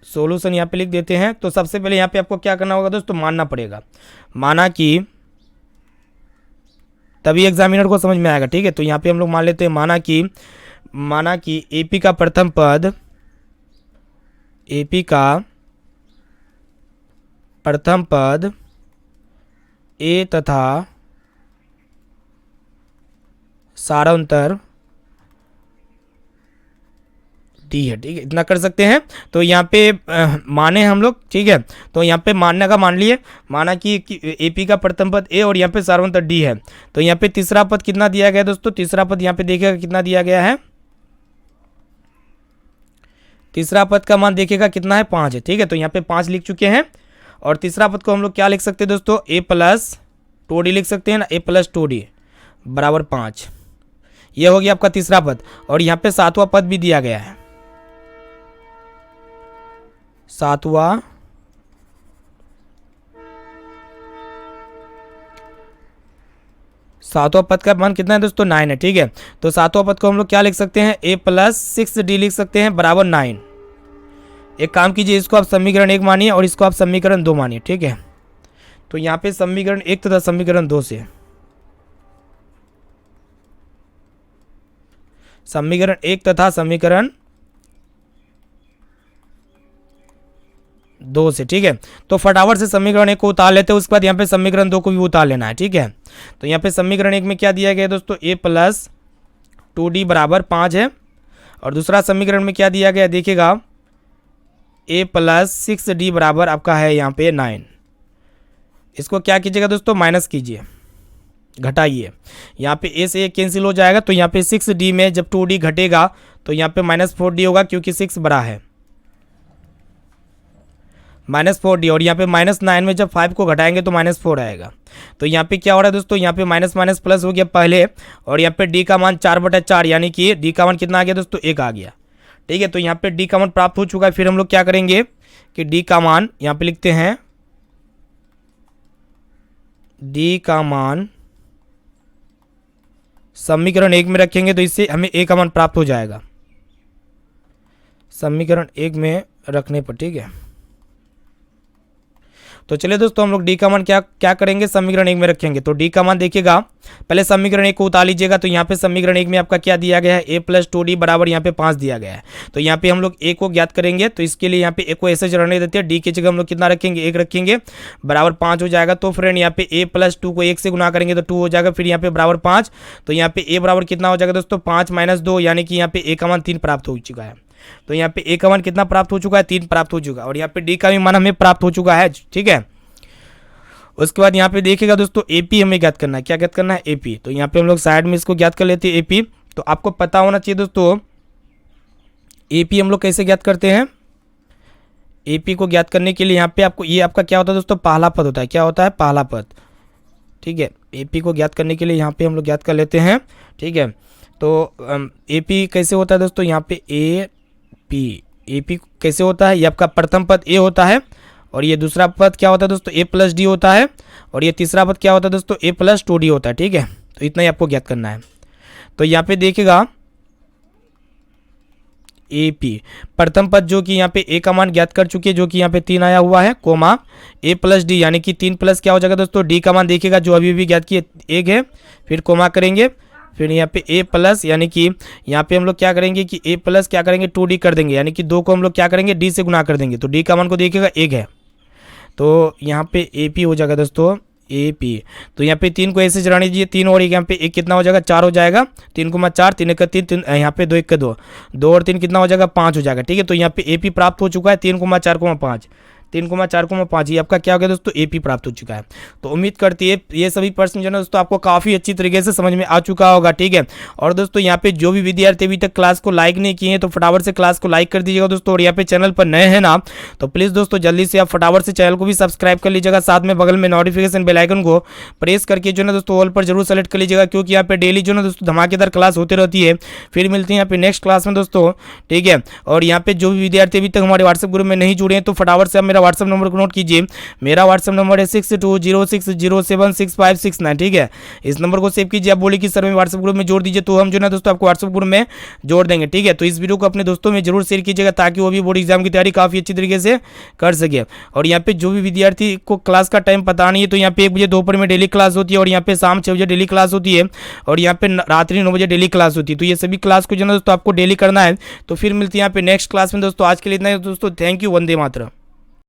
Speaker 1: सोल्यूशन यहाँ पे लिख देते हैं। तो सबसे पहले यहाँ पे आपको क्या करना होगा दोस्तों, मानना पड़ेगा, माना कि तभी एग्जामिनर को समझ में आएगा। ठीक है, तो यहाँ पे हम लोग मान लेते हैं, माना कि एपी का प्रथम पद, एपी का प्रथम पद ए तथा सारांतर डी है। ठीक है, इतना कर सकते हैं। तो यहाँ पे माने हम लोग, ठीक है, तो यहाँ पे मानने का मान लिए, माना कि एपी का प्रथम पद ए और यहाँ पे सारांतर डी है। तो यहाँ पे तीसरा पद कितना दिया गया है दोस्तों, तीसरा पद यहाँ पे देखिएगा कितना दिया गया है, तीसरा पद का मान देखिएगा कितना है, 5 है। ठीक है, तो यहाँ पे 5 लिख चुके हैं। और तीसरा पद को हम लोग क्या लिख सकते हैं दोस्तों, a प्लस 2d लिख सकते हैं ना, a प्लस 2d बराबर 5। यह हो गया आपका तीसरा पद। और यहाँ पे सातवां पद भी दिया गया है, सातवां पद का मान कितना है दोस्तों, 9 है। ठीक है, तो सातवां पद को हम लोग क्या लिख सकते हैं, a प्लस 6d लिख सकते हैं बराबर 9। एक काम कीजिए, इसको आप समीकरण 1 मानिए और इसको आप समीकरण 2 मानिए। ठीक है, तो यहाँ पे समीकरण 1 तथा समीकरण 2 से, समीकरण 1 तथा समीकरण 2 से, ठीक है, तो फटाफट से समीकरण 1 को उतार लेते हैं, उसके बाद यहाँ पे समीकरण 2 को भी उतार लेना है। ठीक है, तो यहाँ पे समीकरण 1 में क्या दिया गया है दोस्तों, a प्लस 2d बराबर 5 है। और दूसरा समीकरण में क्या दिया गया देखिएगा, a प्लस 6d बराबर आपका है यहाँ पे 9। इसको क्या कीजिएगा दोस्तों, माइनस कीजिए, घटाइए। यहाँ पे a से a कैंसिल हो जाएगा, तो यहाँ पे 6d में जब 2d घटेगा तो यहाँ पे -4d होगा, क्योंकि 6 बड़ा है, -4d। और यहाँ पे -9 में जब 5 को घटाएंगे तो -4 आएगा। तो यहाँ पे क्या हो रहा है दोस्तों, यहाँ पे माइनस माइनस प्लस हो गया पहले, और यहाँ पे d का मान 4/4, यानी कि d का मान कितना आ गया दोस्तों, 1 आ गया। ठीक है, तो यहाँ पे d का मान प्राप्त हो चुका है। फिर हम लोग क्या करेंगे कि d का मान यहाँ पे लिखते हैं, d का मान समीकरण 1 में रखेंगे तो इससे हमें a का मान प्राप्त हो जाएगा। समीकरण 1 में रखने पर, ठीक है। तो चलिए दोस्तों हम लोग डी का मान क्या क्या करेंगे, समीकरण 1 में रखेंगे। तो डी का मान देखिएगा, पहले समीकरण 1 को उतार लीजिएगा। तो यहाँ पे समीकरण 1 में आपका क्या दिया गया है, a + 2d बराबर यहाँ पे 5 दिया गया है। तो यहाँ पे हम लोग a को ज्ञात करेंगे। तो इसके लिए यहाँ पे a को ऐसे रहने देते हैं, d की जगह हम लोग कितना रखेंगे, 1 रखेंगे, बराबर 5 हो जाएगा। तो फ्रेंड यहाँ पे a + 2 को 1 से गुना करेंगे तो 2 हो जाएगा, फिर यहाँ पे बराबर 5। तो यहाँ पे a बराबर कितना हो जाएगा दोस्तों, 5 - 2, यानी कि यहाँ पे a का मान 3 प्राप्त हो चुका है। तो यहाँ पे a का मान कितना प्राप्त हो चुका है, 3 प्राप्त हो चुका है। और यहाँ पे d का भी मान हमें प्राप्त हो चुका है, ठीक है। उसके बाद यहाँ पे देखिएगा दोस्तों एपी हमें ज्ञात करना है। क्या ज्ञात करना है, एपी। तो यहाँ पे हम लोग साइड में इसको ज्ञात कर लेते हैं एपी। तो आपको पता होना चाहिए दोस्तों एपी हम लोग कैसे ज्ञात करते हैं। एपी को ज्ञात करने के लिए यहाँ पे आपको ये आपका क्या होता है दोस्तों, पहला पद होता है। क्या होता है, पहला पद, ठीक है। एपी को ज्ञात करने के लिए यहाँ पे हम लोग ज्ञात कर लेते हैं, ठीक है। तो एपी कैसे होता है दोस्तों, यहाँ पे एपी कैसे होता है, ये आपका प्रथम पद ए होता है, और ये दूसरा पद क्या होता है दोस्तों, a + d होता है, और ये तीसरा पद क्या होता है दोस्तों, a + 2d होता है, ठीक है। तो इतना ही आपको ज्ञात करना है। तो यहाँ पे देखिएगा AP प्रथम पद जो कि यहाँ पे a का मान ज्ञात कर चुके हैं, जो कि यहाँ पे 3 आया हुआ है, कोमा a + d, यानी कि 3 प्लस क्या हो जाएगा दोस्तों, d का मान देखिएगा जो अभी भी ज्ञात किए 1 है, फिर कोमा करेंगे, फिर यहाँ पे a प्लस, यानी कि यहाँ पे हम लोग क्या करेंगे कि a प्लस क्या करेंगे 2d कर देंगे, यानी कि 2 को हम लोग क्या करेंगे d से गुना कर देंगे। तो d का मान को देखिएगा 1 है, तो यहाँ पे AP हो जाएगा दोस्तों AP। तो यहाँ पे 3 को ऐसे चढ़ा दीजिए, 3 और 1 यहाँ पे 1 कितना हो जाएगा, 4 हो जाएगा। 3 को 4, 3 1 3, यहाँ पे 2 1 2, 2 और 3 कितना हो जाएगा, 5 हो जाएगा, ठीक है। तो यहाँ पे AP प्राप्त हो चुका है 3 4 5, 3 4 5, ये आपका क्या हो गया दोस्तों, AP प्राप्त हो चुका है। तो उम्मीद करती है ये सभी प्रश्न जो है दोस्तों आपको काफ़ी अच्छी तरीके से समझ में आ चुका होगा, ठीक है। और दोस्तों यहाँ पे जो भी विद्यार्थी अभी तक क्लास को लाइक नहीं किए हैं तो फटाफट से क्लास को लाइक कर दीजिएगा दोस्तों। और यहाँ पे चैनल पर नए हैं ना तो प्लीज़ दोस्तों जल्दी से आप फटाफट से चैनल को भी सब्सक्राइब कर लीजिएगा, साथ में बगल में नोटिफिकेशन बेल आइकन को प्रेस करके जो है दोस्तों ऑल पर जरूर सेलेक्ट कर लीजिएगा, क्योंकि यहाँ पे डेली जो है दोस्तों धमाकेदार क्लास होती रहती है। फिर मिलते हैं यहाँ पे नेक्स्ट क्लास में दोस्तों, ठीक है। और यहाँ पे जो भी विद्यार्थी अभी तक हमारे व्हाट्सएप ग्रुप में नहीं जुड़े हैं तो फटाफट से आप मेरा व्हाट्सएप नंबर को नोट कीजिए। मेरा व्हाट्सएप नंबर है 6206076569, ठीक है। इस नंबर को सेव कीजिए, आप बोलिए कि सर मैं व्हाट्सएप ग्रुप में जोड़ दीजिए, तो हम जो है दोस्तों आपको व्हाट्सएप ग्रुप में जोड़ देंगे, ठीक है। तो इस वीडियो को अपने दोस्तों में जरूर शेयर कीजिएगा ताकि वो भी बोर्ड एग्जाम की तैयारी काफी अच्छी तरीके से कर सके। और यहाँ पे जो भी विद्यार्थी को क्लास का टाइम पता नहीं है तो यहाँ पे 1 बजे दोपहर में डेली क्लास होती है, और यहाँ पे शाम 6 बजे डेली क्लास होती है, और यहाँ पे रात्रि 9 बजे डेली क्लास होती है। तो ये सभी क्लास को जो है दोस्तों आपको डेली करना है। तो फिर मिलती है यहाँ पे नेक्स्ट क्लास में दोस्तों। आज के लिए इतना ही दोस्तों, थैंक यू, वंदे मातरम।